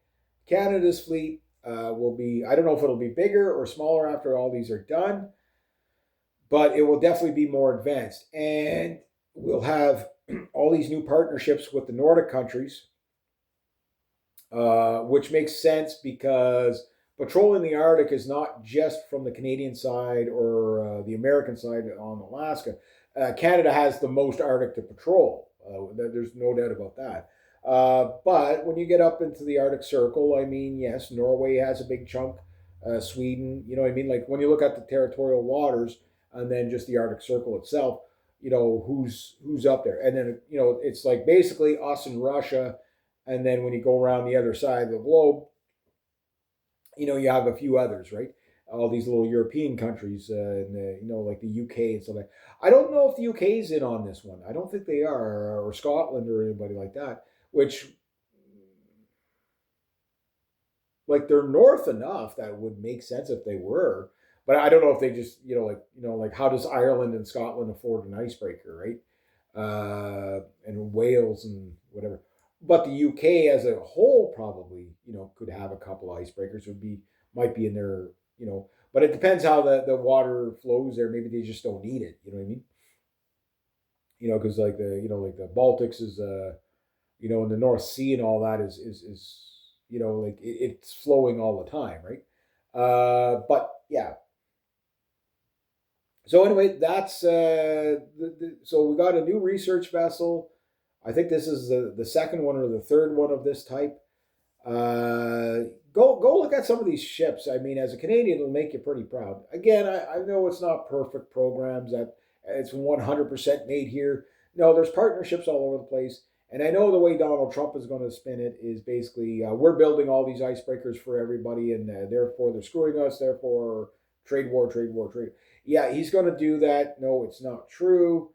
Speaker 1: Canada's fleet will be. I don't know if it'll be bigger or smaller after all these are done, but it will definitely be more advanced, and we'll have all these new partnerships with the Nordic countries, which makes sense because patrolling the Arctic is not just from the Canadian side or the American side on Alaska. Canada has the most Arctic to patrol. There's no doubt about that. But when you get up into the Arctic Circle, I mean, yes, Norway has a big chunk. Sweden, you know what I mean? Like when you look at the territorial waters and then just the Arctic Circle itself, who's up there, and then it's like basically us and Russia, and then when you go around the other side of the globe, you have a few others, right? All these little European countries, and like the UK and stuff like. I don't know if the UK is in on this one. I don't think they are, or Scotland or anybody like that. Which, like, they're north enough that it would make sense if they were. But I don't know if they just, like how does Ireland and Scotland afford an icebreaker, right? And Wales and whatever. But the UK as a whole probably, could have a couple of icebreakers. Might be in there, But it depends how the water flows there. Maybe they just don't need it. You know what I mean? Because like like the Baltics is, and the North Sea and all that is like it's flowing all the time, right? But yeah, so anyway, that's so we got a new research vessel. I think this is the second one or the third one of this type. Go look at some of these ships. I mean, as a Canadian, it'll make you pretty proud. Again, I know it's not perfect programs that it's 100% made here. No, there's partnerships all over the place. And I know the way Donald Trump is going to spin it is basically we're building all these icebreakers for everybody, and therefore they're screwing us. Therefore, trade war, trade war, trade. Yeah, he's going to do that. No, it's not true.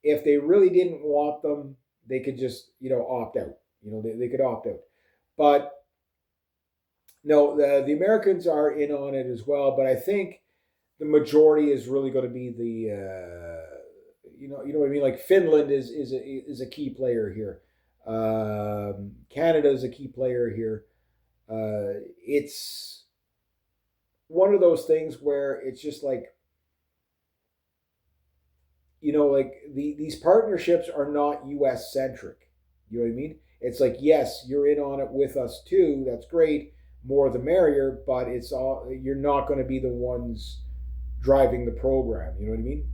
Speaker 1: If they really didn't want them, they could just opt out. They could opt out. But no, the Americans are in on it as well. But I think the majority is really going to be you know what I mean. Like Finland is a key player here. Canada is a key player here. It's one of those things where it's just like, like these partnerships are not U.S. centric. You know what I mean? It's like, yes, you're in on it with us too. That's great. More the merrier. But it's all, you're not going to be the ones driving the program. You know what I mean?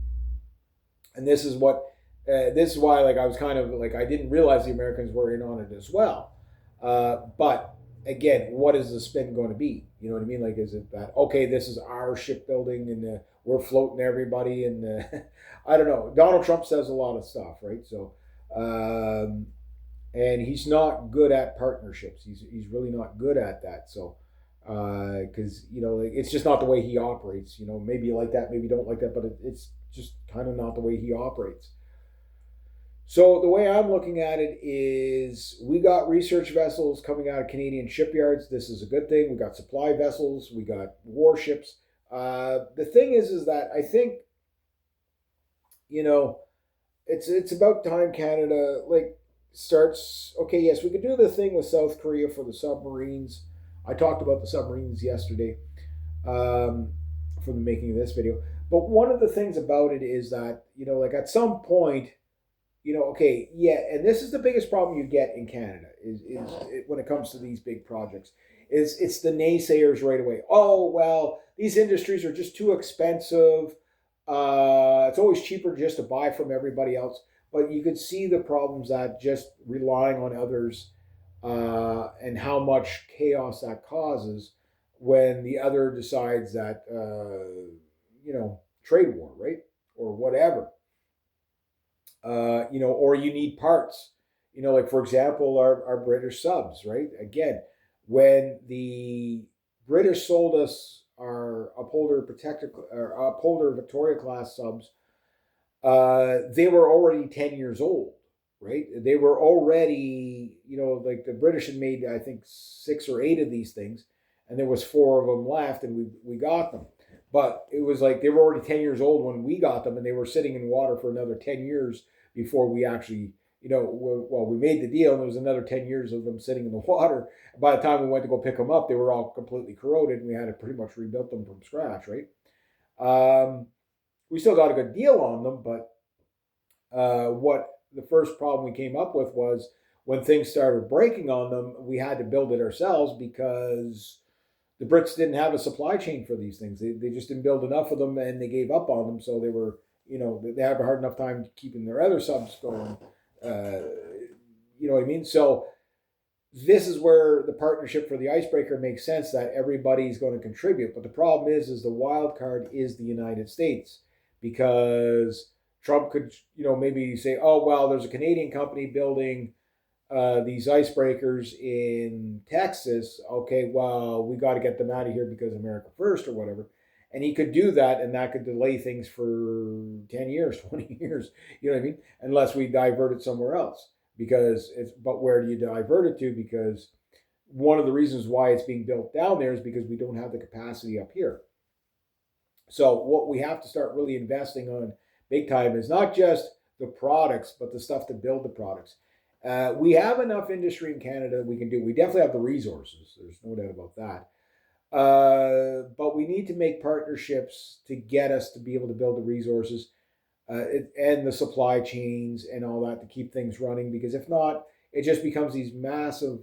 Speaker 1: And this is why, like, I was kind of like, I didn't realize the Americans were in on it as well. But again, what is the spin going to be? You know what I mean? Like, is it that, okay, this is our shipbuilding and we're floating everybody? And I don't know. Donald Trump says a lot of stuff, right? So, and he's not good at partnerships. He's really not good at that. So, because like, it's just not the way he operates. Maybe you like that, maybe you don't like that, but it's just kind of not the way he operates. So the way I'm looking at it is we got research vessels coming out of Canadian shipyards. This is a good thing. We got supply vessels. We got warships. The thing is that I think, it's about time Canada like starts. Okay, yes, we could do the thing with South Korea for the submarines. I talked about the submarines yesterday from the making of this video. But one of the things about it is that, like at some point, okay, yeah, and this is the biggest problem you get in Canada when it comes to these big projects, is it's the naysayers right away. Oh, well, these industries are just too expensive. It's always cheaper just to buy from everybody else. But you could see the problems that just relying on others and how much chaos that causes when the other decides that, trade war, right? Or whatever. Or you need parts. Like for example, our British subs, right? Again, when the British sold us our Upholder Victoria class subs, they were already 10 years old, right? They were already, like the British had made, I think, 6 or 8 of these things, and there was 4 of them left, and we got them. But it was like they were already 10 years old when we got them, and they were sitting in water for another 10 years before we actually, we made the deal, and there was another 10 years of them sitting in the water. By the time we went to go pick them up, they were all completely corroded, and we had to pretty much rebuild them from scratch, right? We still got a good deal on them, but what the first problem we came up with was when things started breaking on them, we had to build it ourselves because the Brits didn't have a supply chain for these things. They just didn't build enough of them, and they gave up on them. So they were, they had a hard enough time keeping their other subs going. You know what I mean? So this is where the partnership for the icebreaker makes sense, that everybody's going to contribute. But the problem is the wild card is the United States, because Trump could, maybe say, oh, well, there's a Canadian company building these icebreakers in Texas. Okay, well, we got to get them out of here because America first or whatever. And he could do that, and that could delay things for 10 years, 20 years, you know what I mean? Unless we divert it somewhere else. But where do you divert it to? Because one of the reasons why it's being built down there is because we don't have the capacity up here. So what we have to start really investing on big time is not just the products, but the stuff to build the products. We have enough industry in Canada we can do. We definitely have the resources. There's no doubt about that. But we need to make partnerships to get us to be able to build the resources and the supply chains and all that to keep things running. Because if not, it just becomes these massive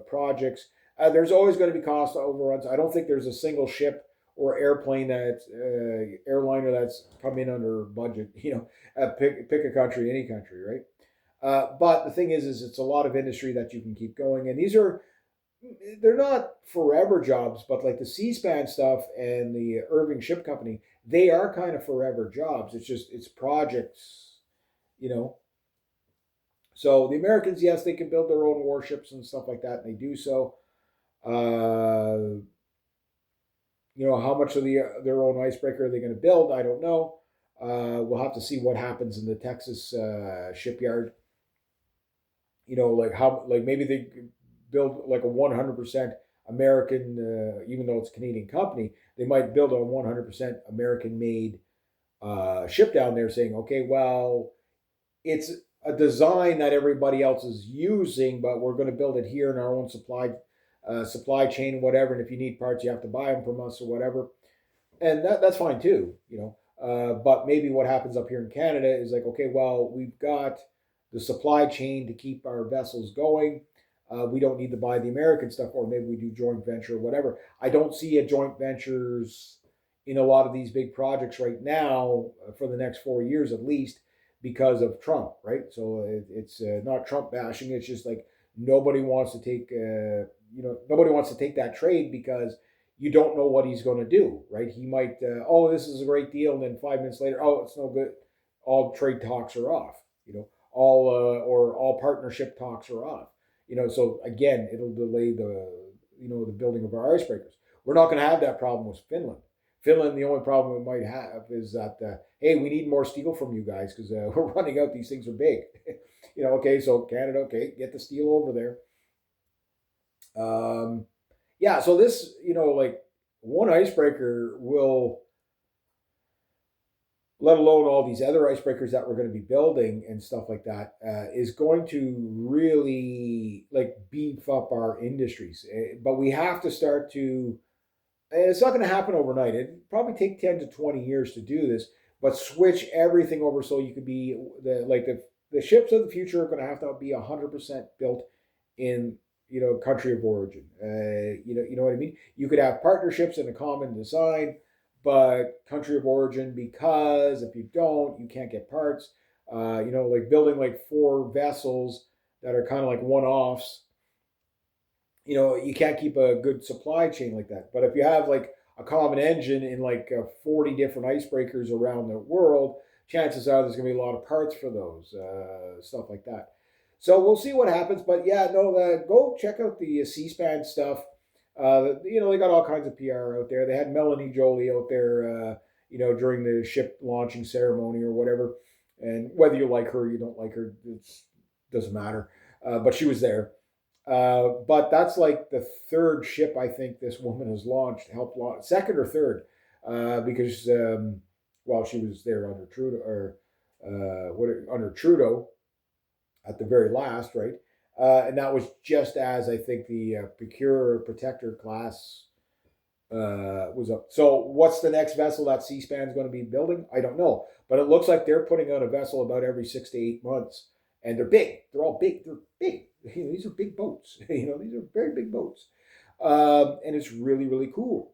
Speaker 1: projects. There's always going to be cost overruns. I don't think there's a single ship or airplane airliner that's come in under budget. Pick a country, any country, right? But the thing is it's a lot of industry that you can keep going, and they're not forever jobs, but like the C-SPAN stuff and the Irving Ship Company, they are kind of forever jobs. It's projects, So the Americans, yes, they can build their own warships and stuff like that, and they do so. How much of their own icebreaker are they going to build? I don't know. We'll have to see what happens in the Texas shipyard. Like maybe they build like a 100% American, even though it's a Canadian company, they might build a 100% American-made ship down there saying, okay, well, it's a design that everybody else is using, but we're going to build it here in our own supply chain, whatever. And if you need parts, you have to buy them from us or whatever, and that's fine too, you know. But maybe what happens up here in Canada is like, okay, well, we've got the supply chain to keep our vessels going. We don't need to buy the American stuff, or maybe we do joint venture or whatever. I don't see a joint ventures in a lot of these big projects right now for the next 4 years at least because of Trump, right? So it's not Trump bashing. It's just like nobody wants to take, nobody wants to take that trade because you don't know what he's going to do, right? He might, oh, this is a great deal, and then 5 minutes later, oh, it's no good. All trade talks are off, all partnership talks are off, So again, it'll delay the building of our icebreakers. We're not going to have that problem with Finland. Finland, the only problem we might have is that, hey, we need more steel from you guys because we're running out. These things are big. Okay, so Canada, okay, get the steel over there. Yeah, so this, like one icebreaker will, let alone all these other icebreakers that we're going to be building and stuff like that, is going to really like beef up our industries. But we have to start to, it's not going to happen overnight. It'd probably take 10 to 20 years to do this, but switch everything over so you could be the ships of the future are going to have to be 100% built in country of origin. You know what I mean. You could have partnerships and a common design, but country of origin, because if you don't, you can't get parts. Like building like 4 vessels that are kind of like one-offs. You can't keep a good supply chain like that. But if you have like a common engine in like 40 different icebreakers around the world, chances are there's going to be a lot of parts for those, stuff like that. So we'll see what happens. But yeah, no, go check out the C-SPAN stuff. They got all kinds of PR out there. They had Melanie Jolie out there, during the ship launching ceremony or whatever. And whether you like her or you don't like her, it doesn't matter. But she was there. But that's like the third ship I think this woman has helped launch, second or third, because she was there under Trudeau under Trudeau at the very last, right? And that was just as I think the Procure Protector class was up. So what's the next vessel that C-SPAN is going to be building? I don't know, but it looks like they're putting out a vessel about every 6 to 8 months, and they're big. They're all big. They're big. These are big boats. These are very big boats, and it's really really cool.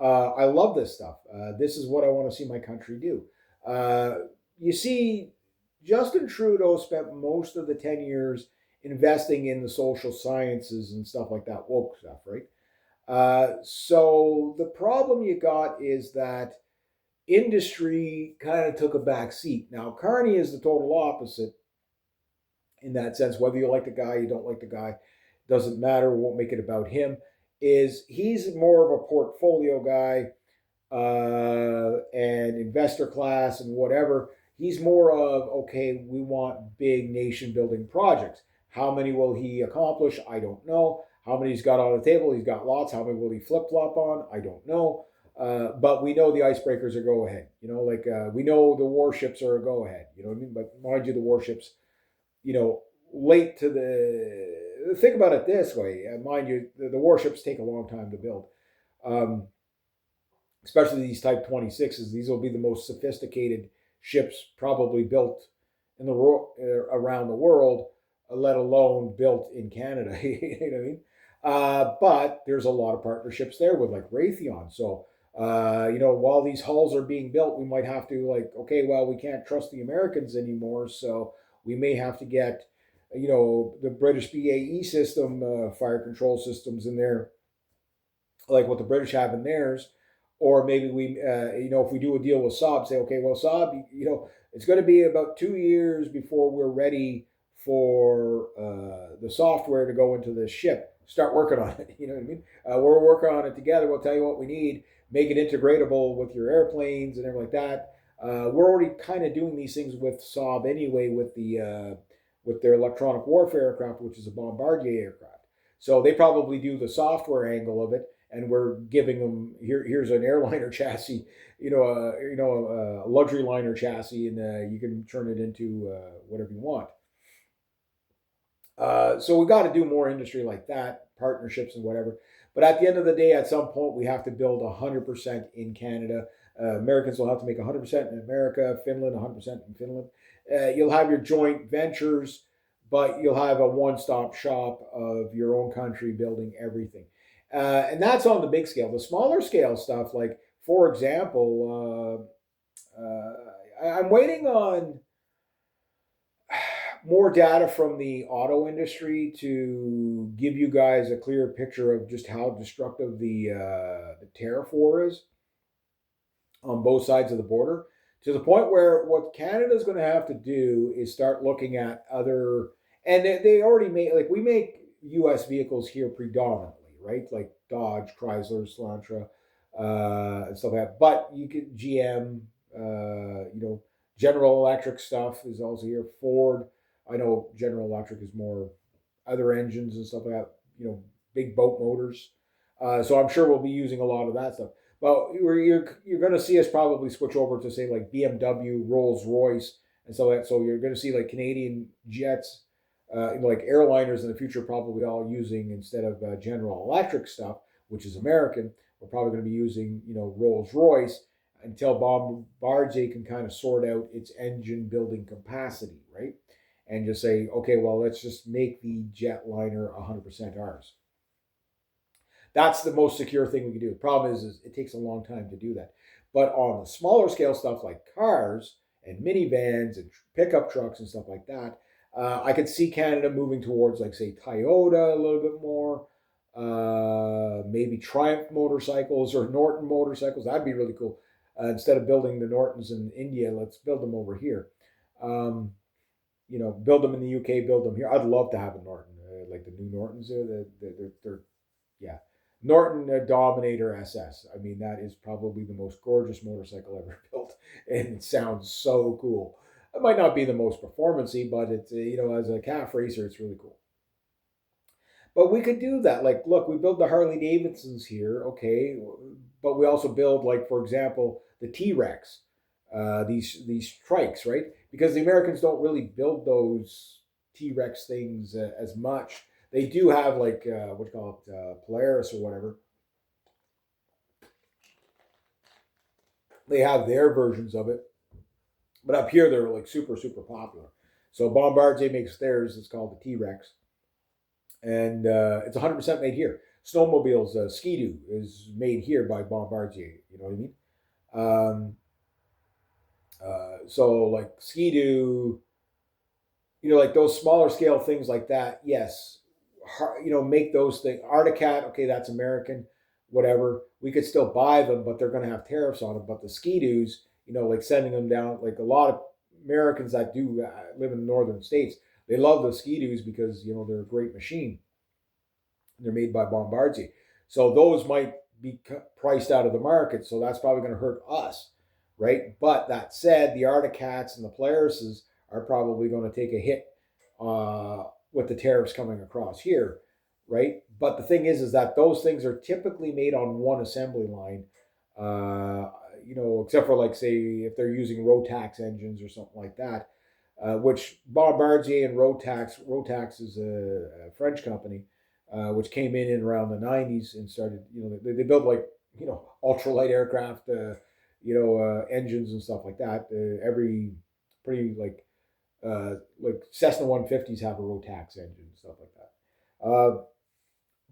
Speaker 1: I love this stuff. This is what I want to see my country do. You see, Justin Trudeau spent most of the 10 years investing in the social sciences and stuff like that, woke stuff, right? So the problem you got is that industry kind of took a back seat. Now, Carney is the total opposite in that sense. Whether you like the guy, you don't like the guy, doesn't matter. We won't make it about him. He's more of a portfolio guy and investor class and whatever. He's more of, okay, we want big nation building projects. How many will he accomplish? I don't know. How many he's got on the table? He's got lots. How many will he flip flop on? I don't know. But we know the icebreakers are go ahead. We know the warships are a go ahead. You know what I mean? But mind you, the warships, late to the. Think about it this way. Mind you, the warships take a long time to build. Especially these Type 26s. These will be the most sophisticated ships probably built in the around the world, let alone built in Canada. You know what I mean? But there's a lot of partnerships there with like Raytheon. So, while these hulls are being built, we might have to okay, well, we can't trust the Americans anymore. So we may have to get, the British BAE system, fire control systems in there, like what the British have in theirs. Or maybe we, if we do a deal with Saab, say, okay, well, Saab, it's going to be about 2 years before we're ready for the software to go into the ship. Start working on it. You know what I mean? We're working on it together. We'll tell you what we need. Make it integratable with your airplanes and everything like that. We're already kind of doing these things with Saab anyway, with their electronic warfare aircraft, which is a Bombardier aircraft. So they probably do the software angle of it, and we're giving them here's an airliner chassis, a luxury liner chassis, and you can turn it into whatever you want. So we got to do more industry like that, partnerships and whatever. But at the end of the day, at some point, we have to build 100% in Canada. Americans will have to make 100% in America, Finland 100% in Finland. You'll have your joint ventures, but you'll have a one-stop shop of your own country building everything. And that's on the big scale. The smaller scale stuff, like, for example, I'm waiting on more data from the auto industry to give you guys a clearer picture of just how destructive the tariff war is on both sides of the border, to the point where what Canada is going to have to do is start looking at other, and they already make, like, we make U.S. vehicles here predominantly, right? Like Dodge, Chrysler, Elantra, and stuff like that. But you can GM, General Electric stuff is also here. Ford, I know General Electric is more other engines and stuff like that. Big boat motors. So I'm sure we'll be using a lot of that stuff. But you're going to see us probably switch over to, say, like BMW, Rolls Royce, and so that. So you're going to see like Canadian jets, like airliners in the future, probably all using, instead of General Electric stuff, which is American. We're probably going to be using Rolls Royce until Bombardier can kind of sort out its engine building capacity, right? And just say, okay, well, let's just make the jetliner 100% ours. That's the most secure thing we can do. The problem is it takes a long time to do that. But on the smaller scale stuff like cars and minivans and pickup trucks and stuff like that, I could see Canada moving towards, like, say, Toyota a little bit more, maybe Triumph motorcycles or Norton motorcycles. That'd be really cool. Instead of building the Nortons in India, let's build them over here. Build them in the UK, build them here. I'd love to have a Norton, like the new Nortons. They're yeah. Norton Dominator SS. I mean, that is probably the most gorgeous motorcycle ever built, and it sounds so cool. It might not be the most performancy, but it's as a calf racer, it's really cool. But we could do that. Like, look, we build the Harley Davidsons here, okay, but we also build, like, for example, the T Rex, these trikes, right? Because the Americans don't really build those T Rex things as much. They do have, like, what do you call it, Polaris or whatever. They have their versions of it, but up here they're like super super popular. So Bombardier makes theirs. It's called the T Rex, and it's 100% made here. Snowmobiles, Ski-Doo is made here by Bombardier. You know what I mean? Um, so like Ski-Doo, like those smaller scale things like that. Yes, make those things. Articat, okay, that's American, whatever. We could still buy them, but they're going to have tariffs on them. But the Ski-Doos, like sending them down, like a lot of Americans that do live in the northern states, they love the Ski-Doos because they're a great machine. They're made by Bombardier, so those might be priced out of the market. So that's probably going to hurt us, right? But that said, the Articats and the Polarises are probably going to take a hit with the tariffs coming across here, right? But the thing is that those things are typically made on one assembly line, except for, like, say, if they're using Rotax engines or something like that, which Bombardier and Rotax is a French company, which came in around the 90s and started, they built, like, ultralight aircraft, engines and stuff like that. Every pretty, like Cessna 150s have a Rotax engine and stuff like that.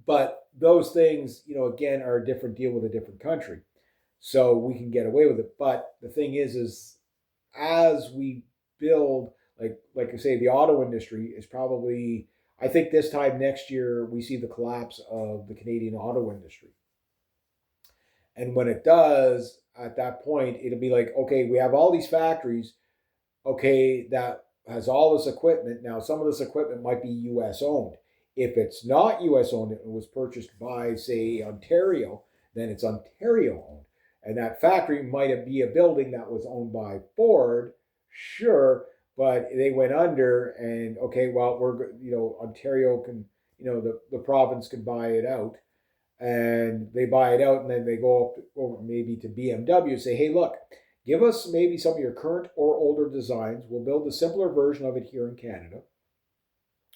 Speaker 1: But those things, again, are a different deal with a different country, so we can get away with it. But the thing is as we build, like I say, the auto industry is probably, I think this time next year we see the collapse of the Canadian auto industry. And when it does, at that point, it'll be like, okay, we have all these factories, okay, that has all this equipment. Now, some of this equipment might be U.S. owned. If it's not U.S. owned, it was purchased by, say, Ontario, then it's Ontario owned. And that factory might be a building that was owned by Ford, sure, but they went under, and okay, well, Ontario can, the province could buy it out. and they buy it out, and then they go up over maybe to BMW and say, hey, look, give us maybe some of your current or older designs. We'll build a simpler version of it here in Canada.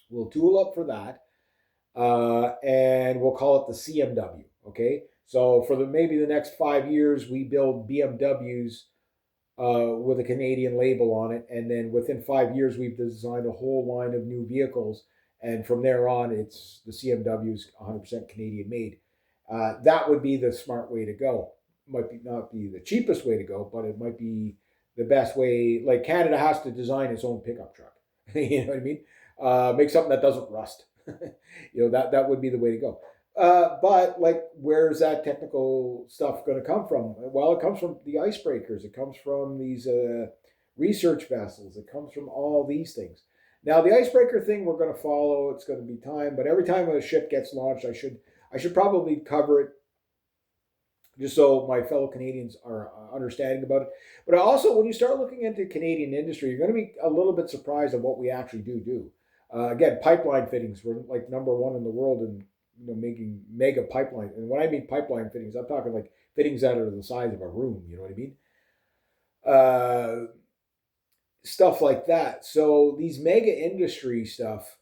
Speaker 1: We'll tool up for that, and we'll call it the CMW. Okay, so for maybe the next 5 years, we build BMWs with a Canadian label on it, and then within 5 years, we've designed a whole line of new vehicles, and from there on, it's the CMW's 100% Canadian made. That would be the smart way to go. Might be not be the cheapest way to go, but it might be the best way. Like Canada has to design its own pickup truck. You know what I mean? Make something that doesn't rust. That would be the way to go. But like, where's that technical stuff going to come from? Well, it comes from the icebreakers. It comes from these research vessels. It comes from all these things. Now, the icebreaker thing we're going to follow. It's going to be time, but every time a ship gets launched, I should probably cover it just so my fellow Canadians are understanding about it. But also, when you start looking into Canadian industry, you're going to be a little bit surprised at what we actually do. Again, pipeline fittings. We're like number one in the world in making mega pipeline. And when I mean pipeline fittings, I'm talking like fittings that are the size of a room. You know what I mean? Stuff like that. So these mega industry stuff.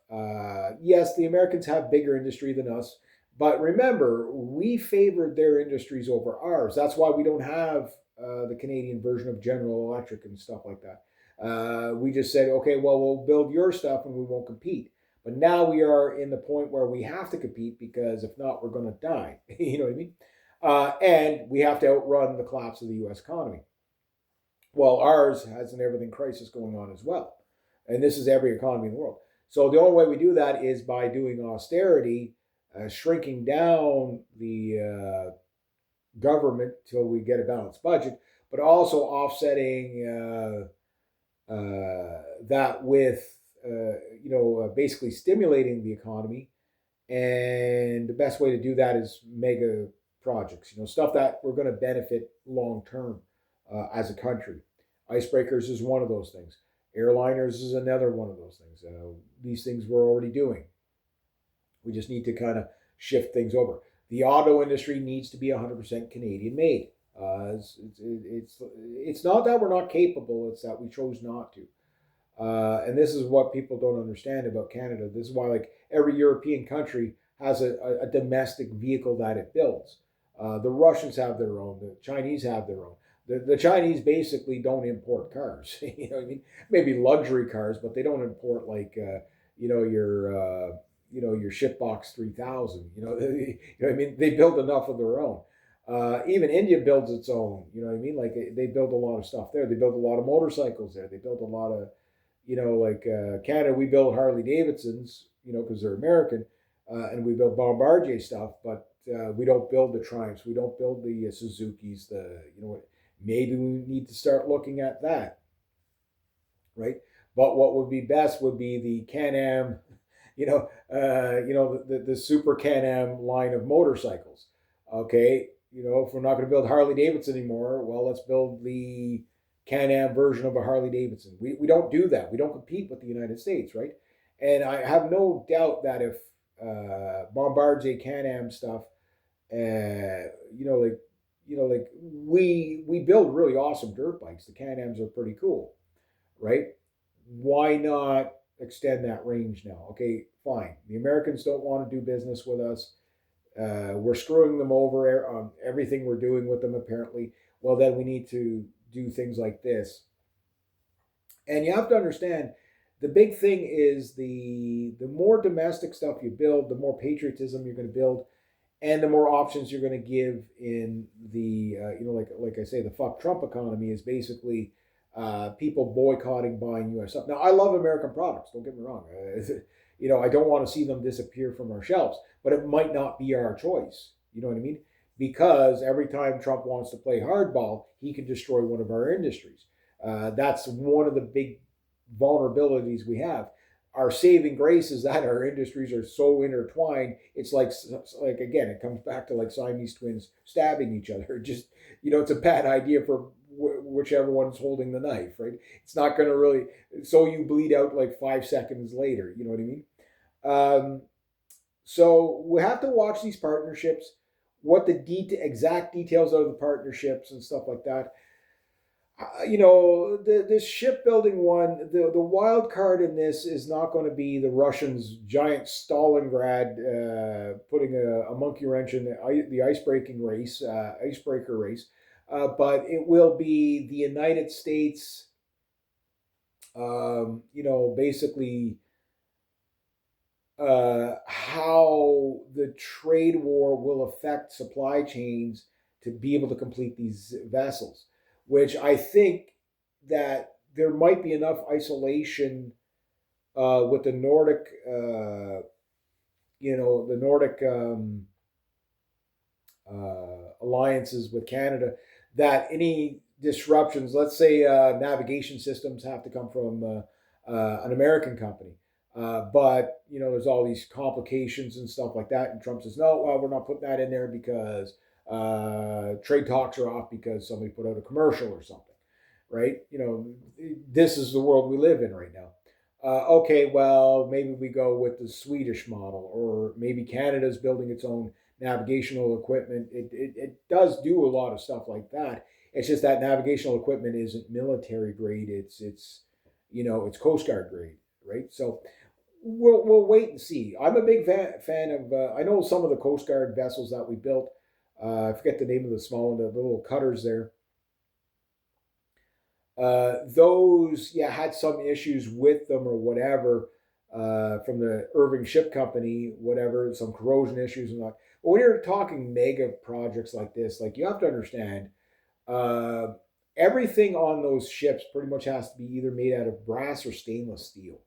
Speaker 1: Yes, the Americans have bigger industry than us. But remember, we favored their industries over ours. That's why we don't have the Canadian version of General Electric and stuff like that. We just said, okay, well, we'll build your stuff and we won't compete. But now we are in the point where we have to compete because if not, we're going to die. You know what I mean? And we have to outrun the collapse of the U.S. economy. Well, ours has an everything crisis going on as well. And this is every economy in the world. So the only way we do that is by doing austerity, shrinking down the government till we get a balanced budget, but also offsetting that with basically stimulating the economy. And the best way to do that is mega projects, stuff that we're going to benefit long term as a country. Icebreakers is one of those things. Airliners is another one of those things. These things we're already doing. We just need to kind of shift things over. The auto industry needs to be 100% Canadian made. It's not that we're not capable, it's that we chose not to. And this is what people don't understand about Canada. This is why, like, every European country has a domestic vehicle that it builds. The Russians have their own. The Chinese have their own. The Chinese basically don't import cars. You know what I mean? Maybe luxury cars, but they don't import like your shipbox 3000. You know what I mean? They build enough of their own. Even India builds its own. You know what I mean? Like they build a lot of stuff there. They build a lot of motorcycles there. They build a lot of Canada, we build Harley Davidsons, because they're American, and we build Bombardier stuff, but we don't build the Triumphs, we don't build the Suzukis. Maybe we need to start looking at that, right? But what would be best would be the Can-Am, the Super Can-Am line of motorcycles. Okay, if we're not going to build Harley Davidson anymore, well, let's build the Can-Am version of a Harley Davidson. We don't do that. We don't compete with the United States, right? And I have no doubt that if Bombardier Can-Am stuff, we build really awesome dirt bikes. The Can-Ams are pretty cool, right? Why not extend that range now? Okay, fine. The Americans don't want to do business with us. We're screwing them over on everything we're doing with them, apparently. Well, then we need to do things like this. And you have to understand, the big thing is the more domestic stuff you build, the more patriotism you're going to build, and the more options you're going to give in the like I say, the fuck Trump economy is basically people boycotting buying U.S. stuff. Now, I love American products. Don't get me wrong. I don't want to see them disappear from our shelves, but it might not be our choice. You know what I mean? Because every time Trump wants to play hardball, he can destroy one of our industries. That's one of the big vulnerabilities we have. Our saving grace is that our industries are so intertwined. It's like again, it comes back to like Siamese twins stabbing each other. Just it's a bad idea for whichever one's holding the knife, right? It's not going to really. So you bleed out like 5 seconds later. You know what I mean? So we have to watch these partnerships. what the exact details of the partnerships and stuff like that. This shipbuilding one, the wild card in this is not going to be the Russians' giant Stalingrad putting a monkey wrench in the icebreaker race, but it will be the United States. Basically how the trade war will affect supply chains to be able to complete these vessels, which I think that there might be enough isolation with the Nordic, the Nordic alliances with Canada, that any disruptions, let's say navigation systems have to come from an American company. But there's all these complications and stuff like that, and Trump says, "No, well, we're not putting that in there because trade talks are off because somebody put out a commercial or something." Right? This is the world we live in right now. Okay, well, maybe we go with the Swedish model, or maybe Canada's building its own navigational equipment. It does do a lot of stuff like that. It's just that navigational equipment isn't military grade. It's Coast Guard grade, right? So we'll wait and see. I'm a big fan of. I know some of the Coast Guard vessels that we built. I forget the name of the small one, the little cutters there. Those, yeah, had some issues with them or whatever from the Irving Ship Company, whatever, some corrosion issues and that. But when you're talking mega projects like this, like you have to understand, uh, everything on those ships pretty much has to be either made out of brass or stainless steel.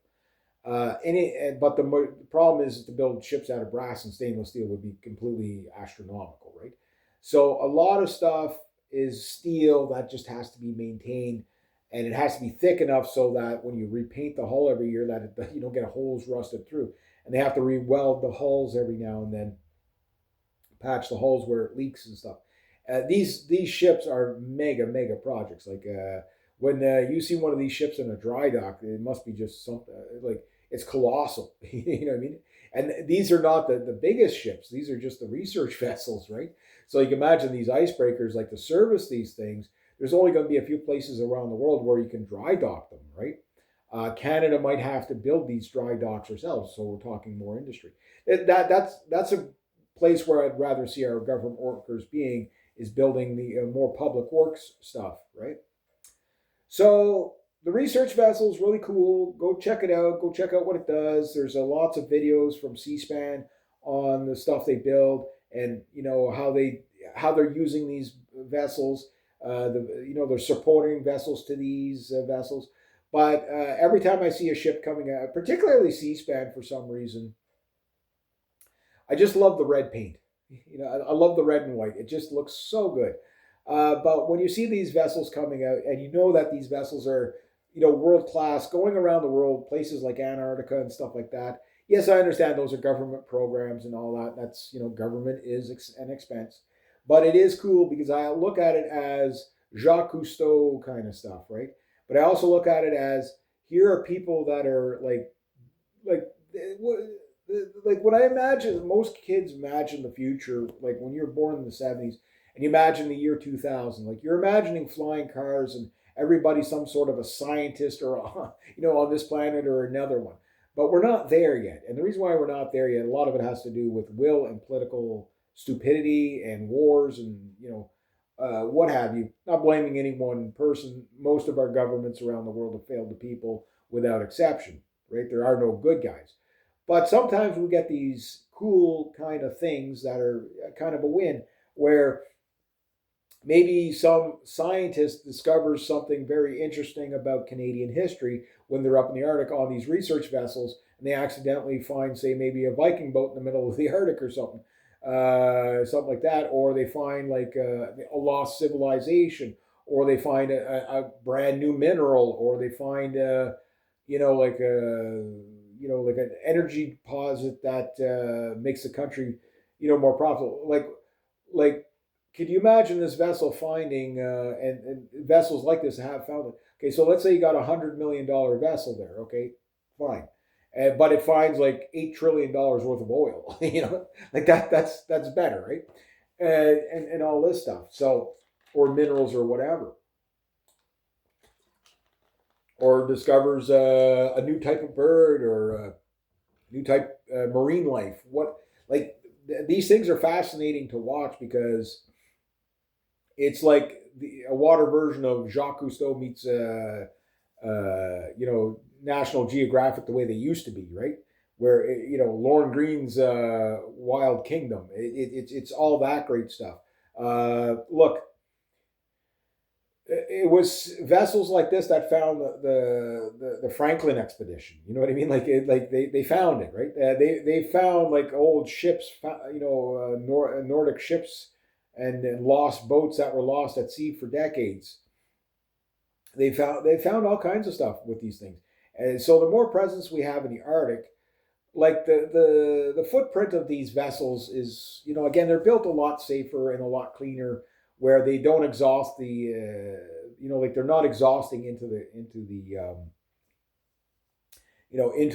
Speaker 1: But the problem is to build ships out of brass and stainless steel would be completely astronomical, right? So a lot of stuff is steel that just has to be maintained, and it has to be thick enough so that when you repaint the hull every year, that you don't get holes rusted through. And they have to re-weld the hulls every now and then, patch the holes where it leaks and stuff. These ships are mega projects. Like when you see one of these ships in a dry dock, it must be just something like it's colossal. You know what I mean? And these are not the biggest ships. These are just the research vessels, right? So you can imagine these icebreakers, like to service these things. There's only going to be a few places around the world where you can dry dock them, right? Canada might have to build these dry docks ourselves, so we're talking more industry. That's a place where I'd rather see our government workers being, is building the more public works stuff, right? So the research vessel is really cool. Go check it out. Go check out what it does. There's lots of videos from C-SPAN on the stuff they build, and how they're using these vessels. They're supporting vessels to these vessels. But every time I see a ship coming out, particularly C-SPAN for some reason, I just love the red paint. I love the red and white. It just looks so good. But when you see these vessels coming out, and you know that these vessels are, world class, going around the world, places like Antarctica and stuff like that. Yes, I understand those are government programs and all that. That's, government is an expense, but it is cool because I look at it as Jacques Cousteau kind of stuff, right? But I also look at it as, here are people that are like like when I imagine, most kids imagine the future, like when you're born in the 70s and you imagine the year 2000, like you're imagining flying cars and everybody some sort of a scientist or on this planet or another one. But we're not there yet, and the reason why we're not there yet, a lot of it has to do with will and political stupidity and wars and what have you. Not blaming any one person. Most of our governments around the world have failed the people without exception, right? There are no good guys. But sometimes we get these cool kind of things that are kind of a win, where maybe some scientist discovers something very interesting about Canadian history when they're up in the Arctic on these research vessels, and they accidentally find, say, maybe a Viking boat in the middle of the Arctic or something like that, or they find like a lost civilization, or they find a brand new mineral, or they find like a like an energy deposit that makes the country more profitable. Like could you imagine this vessel finding and vessels like this have found it? Okay, so let's say you got $100 million vessel there. Okay, fine, but it finds like $8 trillion worth of oil. Like that. That's better, right? and all this stuff. So, or minerals or whatever, or discovers a new type of bird or a new type marine life. What like these things are fascinating to watch because it's like a water version of Jacques Cousteau meets National Geographic the way they used to be, right? Where Lauren Green's Wild Kingdom. It's all that great stuff. Look, it was vessels like this that found the Franklin expedition. You know what I mean? They found it, right? They found like old ships, Nordic ships, and lost boats that were lost at sea for decades. They found all kinds of stuff with these things, and so the more presence we have in the Arctic, like the footprint of these vessels is, again, they're built a lot safer and a lot cleaner, where they don't exhaust like they're not exhausting into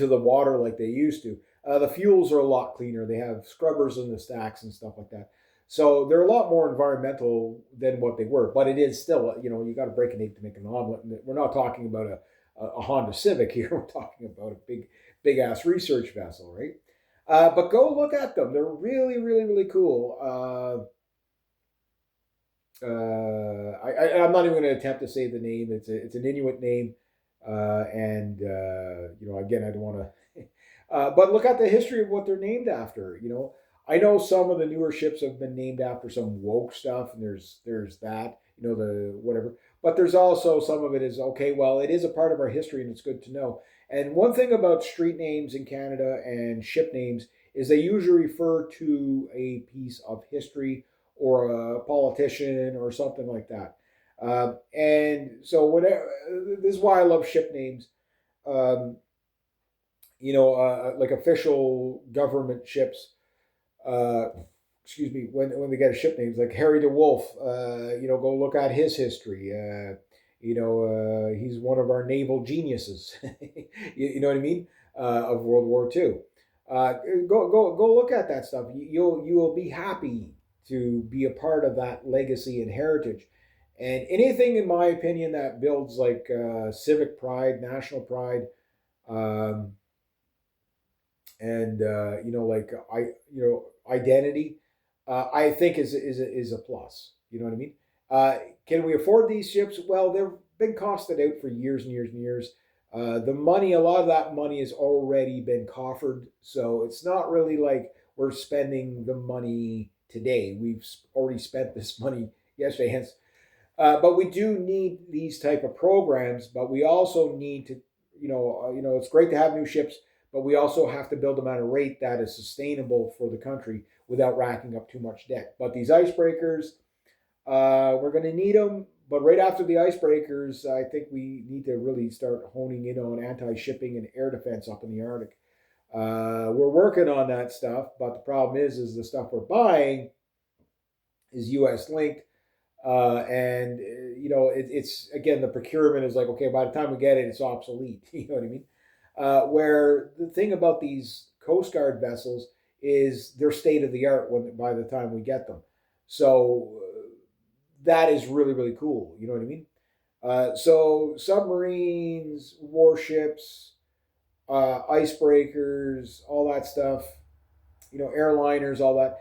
Speaker 1: the water like they used to. The fuels are a lot cleaner. They have scrubbers in the stacks and stuff like that. So they're a lot more environmental than what they were. But it is still, you got to break an egg to make an omelet. And we're not talking about a Honda Civic here. We're talking about a big ass research vessel, right? But go look at them. They're really, really, really cool. I'm not even going to attempt to say the name. It's an Inuit name, and again, I don't want to. But look at the history of what they're named after. I know some of the newer ships have been named after some woke stuff, and there's that, the whatever. But there's also some of it is okay. Well, it is a part of our history, and it's good to know. And one thing about street names in Canada and ship names is they usually refer to a piece of history or a politician or something like that. And so whatever, this is why I love ship names. Um, like official government ships. Uh, excuse me, when they get a ship names like Harry de Wolf, go look at his history. He's one of our naval geniuses. You know what I mean? Of World War II. Go look at that stuff. You will be happy to be a part of that legacy and heritage. And anything, in my opinion, that builds like civic pride, national pride, um, and like identity, I think is a plus. You know what I mean? Can we afford these ships? Well, they've been costed out for years and years and years. The money, a lot of that money has already been coffered, so it's not really like we're spending the money today. We've already spent this money yesterday. Hence, but we do need these type of programs. But we also need to, it's great to have new ships, but we also have to build them at a rate that is sustainable for the country without racking up too much debt. But these icebreakers, we're going to need them. But right after the icebreakers, I think we need to really start honing in on anti-shipping and air defense up in the Arctic. We're working on that stuff, but the problem is the stuff we're buying is U.S. linked, and it's again, the procurement is like, okay, by the time we get it, it's obsolete. You know what I mean? Where the thing about these Coast Guard vessels is they're state of the art by the time we get them. So that is really, really cool. You know what I mean? So submarines, warships, icebreakers, all that stuff, airliners, all that.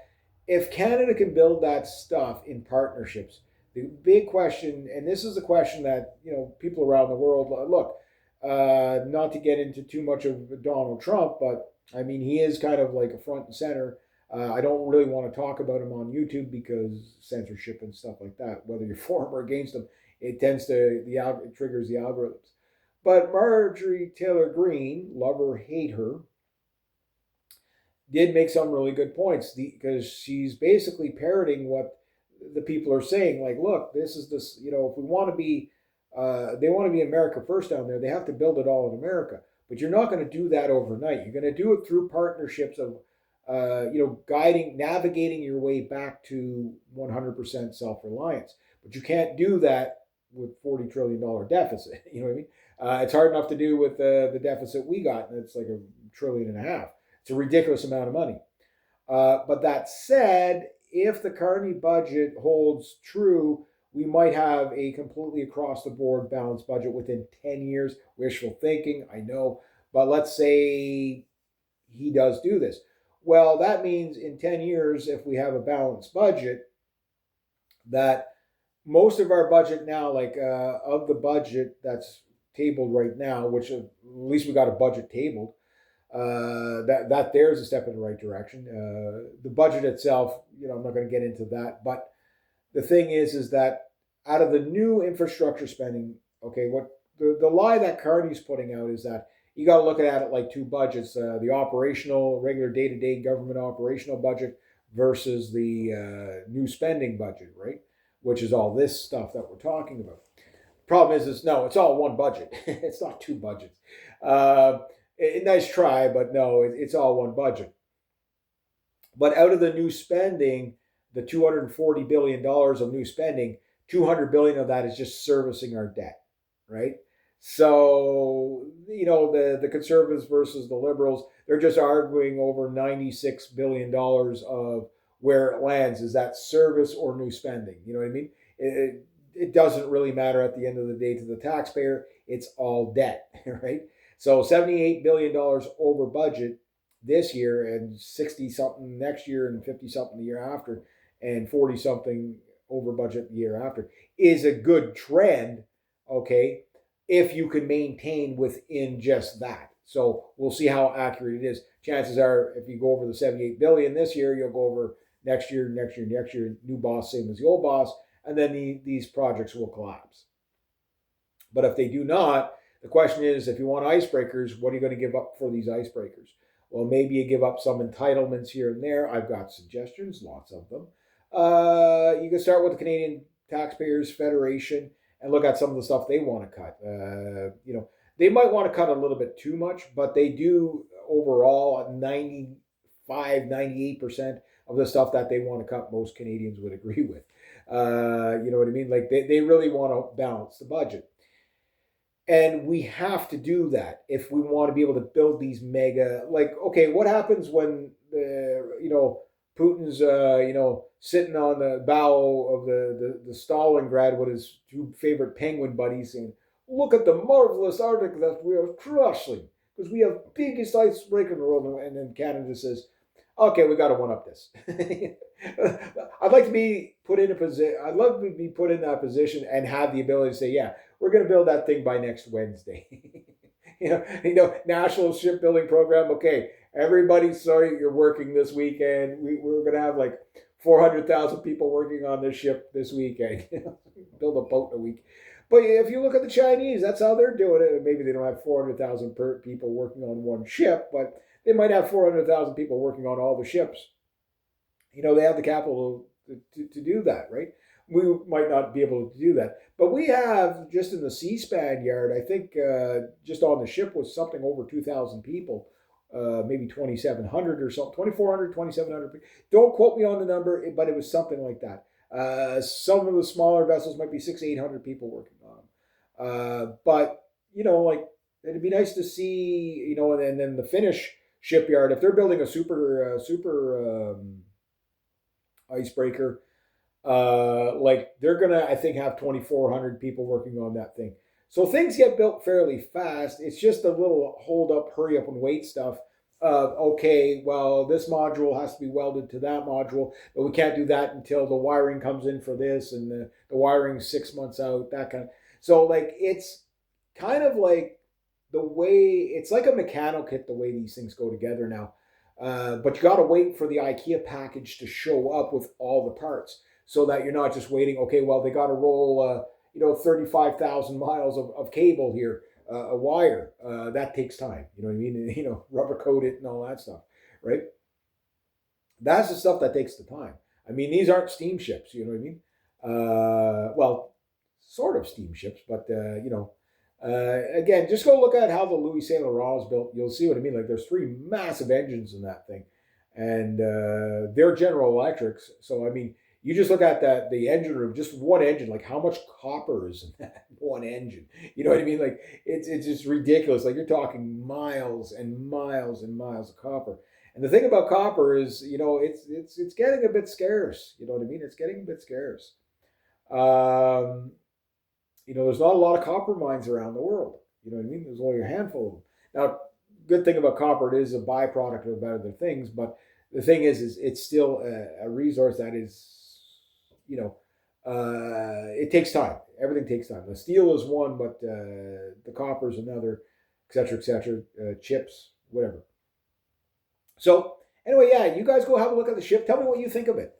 Speaker 1: If Canada can build that stuff in partnerships, the big question, and this is the question that people around the world look. Not to get into too much of Donald Trump, but I mean he is kind of like a front and center. I don't really want to talk about him on YouTube because censorship and stuff like that. Whether you're for him or against him, it tends to it triggers the algorithms. But Marjorie Taylor Greene, love her, hate her, did make some really good points because she's basically parroting what the people are saying. Like, look, this is this. If we want to be, they want to be America first down there. They have to build it all in America. But you're not going to do that overnight. You're going to do it through partnerships of, navigating your way back to 100% self-reliance. But you can't do that with $40 trillion deficit. You know what I mean? It's hard enough to do with the deficit we got, and it's like $1.5 trillion. It's a ridiculous amount of money. But that said, if the Carney budget holds true, we might have a completely across the board balanced budget within 10 years. Wishful thinking, I know, but let's say he does do this. Well, that means in 10 years, if we have a balanced budget, that most of our budget now, like of the budget that's tabled right now, which at least we got a budget tabled, that there's a step in the right direction. The budget itself, I'm not going to get into that, but the thing is that out of the new infrastructure spending, okay, what the lie that Carney's putting out is that you got to look at it like two budgets: the operational, regular day-to-day government operational budget versus the new spending budget, right? Which is all this stuff that we're talking about. Problem is no, it's all one budget. It's not two budgets. Nice try, but no, it's all one budget. But out of the new spending, the $240 billion of new spending, 200 billion of that is just servicing our debt, right? So, the conservatives versus the liberals, they're just arguing over $96 billion of where it lands. Is that service or new spending? You know what I mean? It doesn't really matter at the end of the day to the taxpayer. It's all debt, right? So $78 billion over budget this year, and 60 something next year, and 50 something the year after, and 40 something over budget the year after is a good trend, okay, if you can maintain within just that. So we'll see how accurate it is. Chances are, if you go over the 78 billion this year, you'll go over next year, new boss, same as the old boss, and then these projects will collapse. But if they do not, the question is, if you want icebreakers, what are you going to give up for these icebreakers? Well, maybe you give up some entitlements here and there. I've got suggestions, lots of them. You can start with the Canadian Taxpayers Federation and look at some of the stuff they want to cut. They might want to cut a little bit too much, but they do overall 95, 98% of the stuff that they want to cut, most Canadians would agree with. You know what I mean? Like they really want to balance the budget. And we have to do that if we want to be able to build these mega, okay, what happens when Putin's, sitting on the bow of the Stalingrad with his two favorite penguin buddies saying, look at the marvelous Arctic that we are crushing because we have biggest icebreaker in the world. And then Canada says, okay, we got to one up this. I'd like to be put in a position. I'd love to be put in that position and have the ability to say, yeah, we're going to build that thing by next Wednesday. National Shipbuilding Program. Okay, everybody, sorry you're working this weekend. We're going to have like 400,000 people working on this ship this weekend. Build a boat in a week. But if you look at the Chinese, that's how they're doing it. Maybe they don't have 400,000 people working on one ship, but they might have 400,000 people working on all the ships. They have the capital to do that, right? We might not be able to do that. But we have, just in the C-SPAN yard, I think just on the ship was something over 2,000 people, maybe 2,700 or something, 2,400, 2,700. Don't quote me on the number, but it was something like that. Some of the smaller vessels might be 600, 800 people working on them. But, it'd be nice to see, and then the Finnish shipyard, if they're building a super icebreaker, they're gonna, I think, have 2,400 people working on that thing. So things get built fairly fast. It's just a little hold up, hurry up and wait stuff. Okay, well, this module has to be welded to that module, but we can't do that until the wiring comes in for this, and the wiring's 6 months out, that kind of. So it's kind of like the way, it's like a mechanical kit, the way these things go together now. But you got to wait for the IKEA package to show up with all the parts, so that you're not just waiting. Okay, well, they got to roll 35,000 miles of cable here, a wire. That takes time. You know what I mean? Rubber coat it and all that stuff, right? That's the stuff that takes the time. I mean, these aren't steamships. You know what I mean? Well, sort of steamships, but again, just go look at how the Louis Saint Laurent is built. You'll see what I mean. Like, there's 3 massive engines in that thing, and they're General Electrics. So I mean, you just look at the engine room, just one engine. Like, how much copper is in that one engine? You know what I mean? Like, it's just ridiculous. Like, you're talking miles and miles and miles of copper. And the thing about copper is, it's getting a bit scarce. You know what I mean? It's getting a bit scarce. Um, there's not a lot of copper mines around the world. You know what I mean? There's only a handful of them. Now, good thing about copper, it is a byproduct of other things, but the thing is it's still a resource that is, it takes time. Everything takes time. The steel is one, but the copper is another, et cetera, et cetera. Chips, whatever. So anyway, yeah, you guys go have a look at the ship. Tell me what you think of it.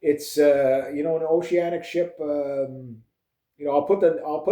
Speaker 1: It's an oceanic ship. I'll put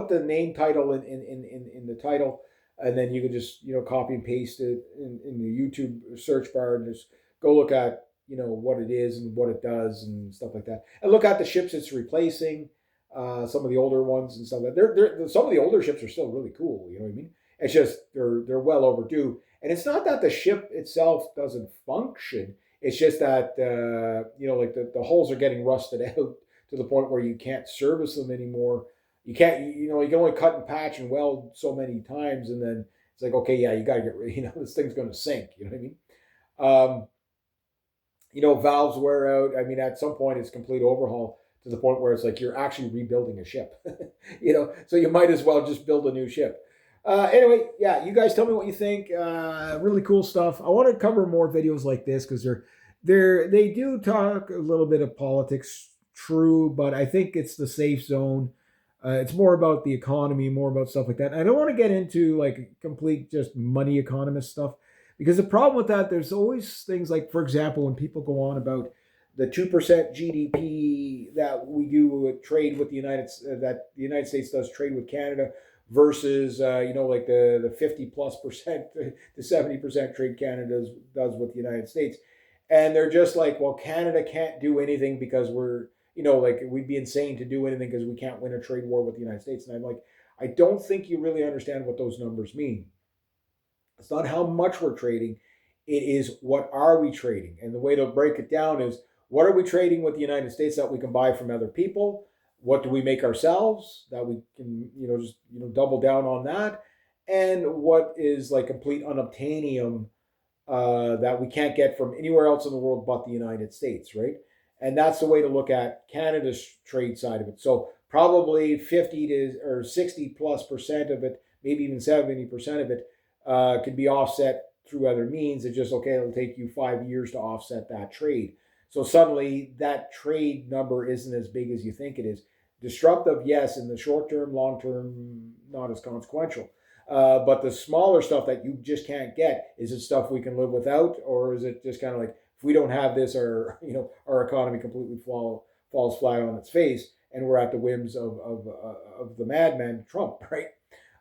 Speaker 1: the name title in the title, and then you can just copy and paste it in the YouTube search bar and just go look at what it is and what it does and stuff like that, and look at the ships it's replacing, some of the older ones and stuff like that. Some of the older ships are still really cool. You know what I mean? It's just they're well overdue, and it's not that the ship itself doesn't function. It's just that like the hulls are getting rusted out to the point where you can't service them anymore. You can't, you can only cut and patch and weld so many times, and then it's like, okay, yeah, you got to get rid. This thing's going to sink. You know what I mean? Valves wear out. I mean, at some point, it's complete overhaul to the point where it's like you're actually rebuilding a ship. So you might as well just build a new ship. Anyway, yeah, you guys tell me what you think. Really cool stuff. I want to cover more videos like this because they do talk a little bit of politics, true, but I think it's the safe zone. It's more about the economy, more about stuff like that. I don't want to get into like complete just money economist stuff because the problem with that, there's always things like, for example, when people go on about the 2% GDP that we do trade with that the United States does trade with Canada versus like the 50+% to 70% trade Canada does with the United States, and they're just like, well, Canada can't do anything because we're like we'd be insane to do anything because we can't win a trade war with the United States. And I'm like, I don't think you really understand what those numbers mean. It's not how much we're trading, it is what are we trading. And the way to break it down is what are we trading with the United States that we can buy from other people? What do we make ourselves that we can, just double down on that? And what is like complete unobtainium that we can't get from anywhere else in the world but the United States, right? And that's the way to look at Canada's trade side of it. So probably 50 to or 60+% of it, maybe even 70% of it, could be offset through other means. It's just, okay, it'll take you 5 years to offset that trade. So suddenly that trade number isn't as big as you think it is. Disruptive, yes, in the short term, long term, not as consequential. But the smaller stuff that you just can't get, is it stuff we can live without, or is it just kind of like, if we don't have this, our economy completely falls flat on its face, and we're at the whims of the madman Trump, right?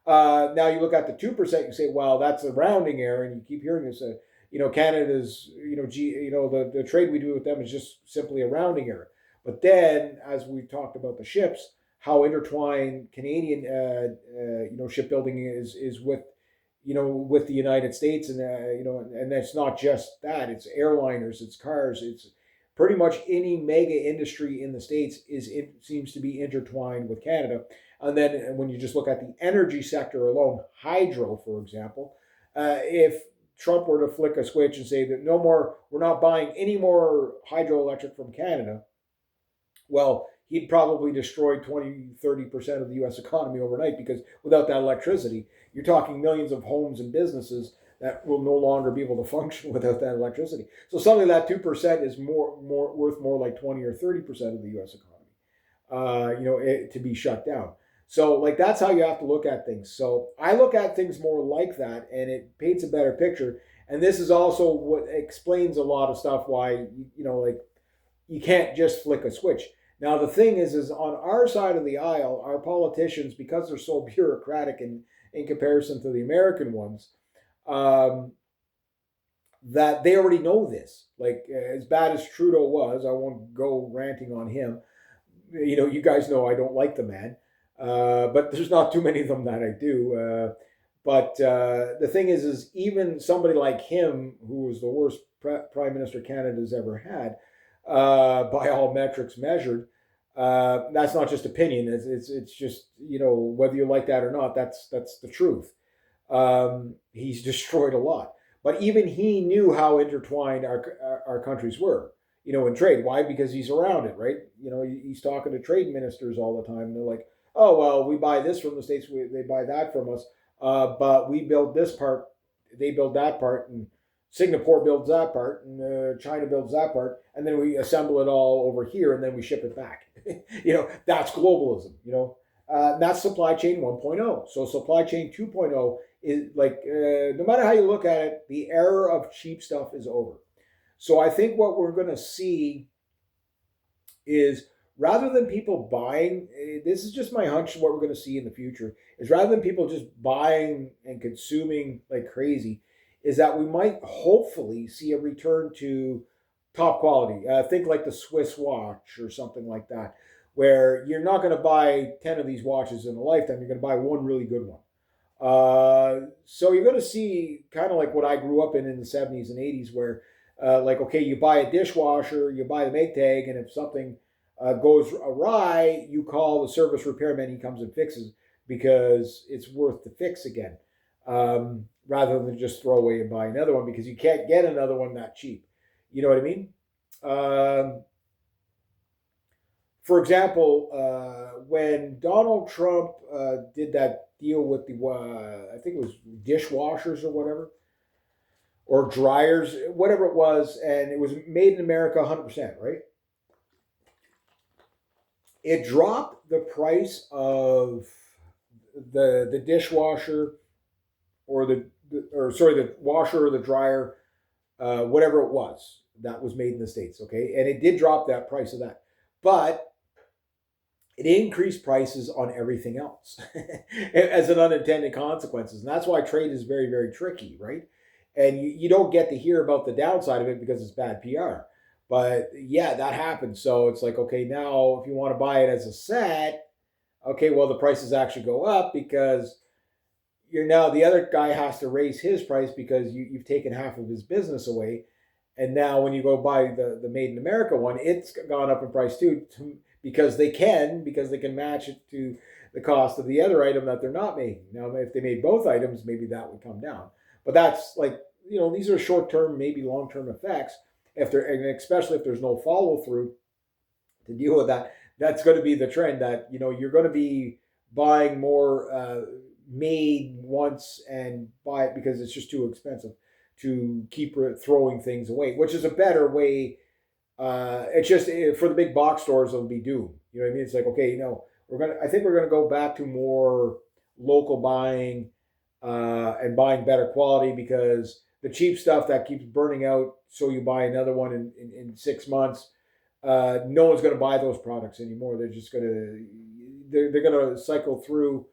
Speaker 1: Now you look at the 2%, you say, well, that's a rounding error, and you keep hearing this. Canada's, the trade we do with them is just simply a rounding error. But then, as we talked about the ships, how intertwined Canadian, shipbuilding is with, with the United States, and and that's not just that. It's airliners, it's cars, it's pretty much any mega industry in the States seems to be intertwined with Canada. And then when you just look at the energy sector alone, hydro, for example, if Trump were to flick a switch and say that no more, we're not buying any more hydroelectric from Canada, well, he'd probably destroy 20-30% of the U.S. economy overnight, because without that electricity, you're talking millions of homes and businesses that will no longer be able to function without that electricity. So suddenly that 2% is more worth more like 20 or 30% of the U.S. economy, to be shut down. So like that's how you have to look at things. So I look at things more like that, and it paints a better picture. And this is also what explains a lot of stuff why like you can't just flick a switch. Now the thing is on our side of the aisle, our politicians, because they're so bureaucratic in comparison to the American ones, that they already know this. Like as bad as Trudeau was, I won't go ranting on him. You guys know I don't like the man. But there's not too many of them that I do. But the thing is even somebody like him, who was the worst prime minister Canada's ever had, by all metrics measured, that's not just opinion. It's just whether you like that or not. That's the truth. He's destroyed a lot. But even he knew how intertwined our countries were, in trade. Why? Because he's around it, right? He's talking to trade ministers all the time. And they're like, oh, well, we buy this from the States, they buy that from us, but we build this part, they build that part, and Singapore builds that part, and China builds that part, and then we assemble it all over here, and then we ship it back. That's globalism. That's supply chain 1.0. So supply chain 2.0 is like, no matter how you look at it, the era of cheap stuff is over. So I think what we're going to see is, rather than people buying, this is just my hunch, what we're going to see in the future, is rather than people just buying and consuming like crazy, is that we might hopefully see a return to top quality. Think like the Swiss watch or something like that, where you're not going to buy 10 of these watches in a lifetime. You're going to buy one really good one. So you're going to see kind of like what I grew up in the 70s and 80s, where like, okay, you buy a dishwasher, you buy the make tag, and if something goes awry, you call the service repairman, he comes and fixes, because it's worth to fix again, rather than just throw away and buy another one, because you can't get another one that cheap. You know what I mean? For example, when Donald Trump did that deal with the, I think it was dishwashers or whatever, or dryers, whatever it was, and it was made in America 100%, right? It dropped the price of the dishwasher, or the washer or the dryer, whatever it was that was made in the States, okay? And it did drop that price of that. But it increased prices on everything else as an unintended consequences. And that's why trade is very, very tricky, right? And you don't get to hear about the downside of it because it's bad PR. But yeah, that happens. So it's like, okay, now if you want to buy it as a set, okay, well, the prices actually go up, because the other guy has to raise his price because you've taken half of his business away. And now when you go buy the Made in America one, it's gone up in price too, because they can match it to the cost of the other item that they're not making. Now, if they made both items, maybe that would come down. But that's like, these are short-term, maybe long-term effects. And especially if there's no follow-through to deal with that, that's going to be the trend, that, you're going to be buying more made once and buy it because it's just too expensive to keep throwing things away, which is a better way. It's just, for the big box stores, it'll be doomed. You know what I mean? It's like, okay, I think we're gonna go back to more local buying, and buying better quality, because the cheap stuff that keeps burning out, so you buy another one in 6 months. No one's gonna buy those products anymore. They're just they're gonna cycle through,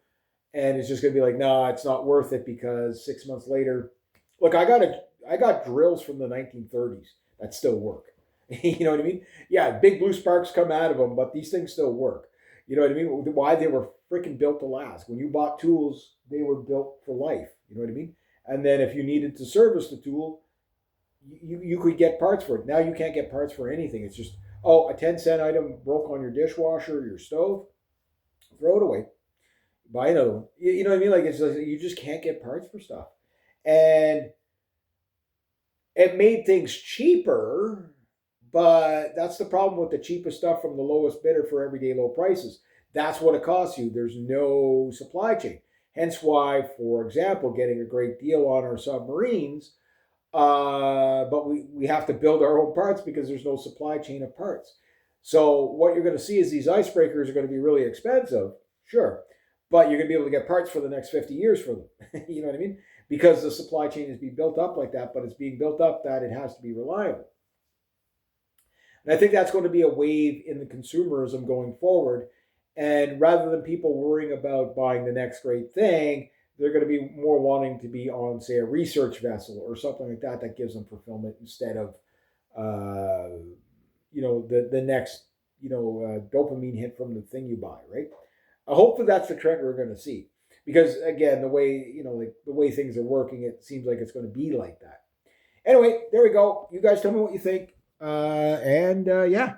Speaker 1: and it's just gonna be like, no, it's not worth it, because 6 months later, look, I got drills from the 1930s that still work. You know what I mean? Yeah, big blue sparks come out of them, but these things still work. You know what I mean? Why? They were freaking built to last. When you bought tools, they were built for life. You know what I mean? And then if you needed to service the tool, you could get parts for it. Now you can't get parts for anything. It's just, oh, a 10-cent item broke on your dishwasher or your stove, throw it away. Buy another one. You know what I mean? Like, it's like, you just can't get parts for stuff. And it made things cheaper, but that's the problem with the cheapest stuff from the lowest bidder for everyday low prices. That's what it costs you. There's no supply chain. Hence why, for example, getting a great deal on our submarines, but we have to build our own parts because there's no supply chain of parts. So what you're going to see is these icebreakers are going to be really expensive, sure, but you're going to be able to get parts for the next 50 years for them. You know what I mean? Because the supply chain is being built up like that, but it's being built up that it has to be reliable. And I think that's going to be a wave in the consumerism going forward. And rather than people worrying about buying the next great thing, they're going to be more wanting to be on, say, a research vessel or something like that that gives them fulfillment, instead of, the next, dopamine hit from the thing you buy, right? Hopefully that's the trend we're going to see. Because again, the way things are working, it seems like it's going to be like that. Anyway, there we go. You guys tell me what you think. Yeah.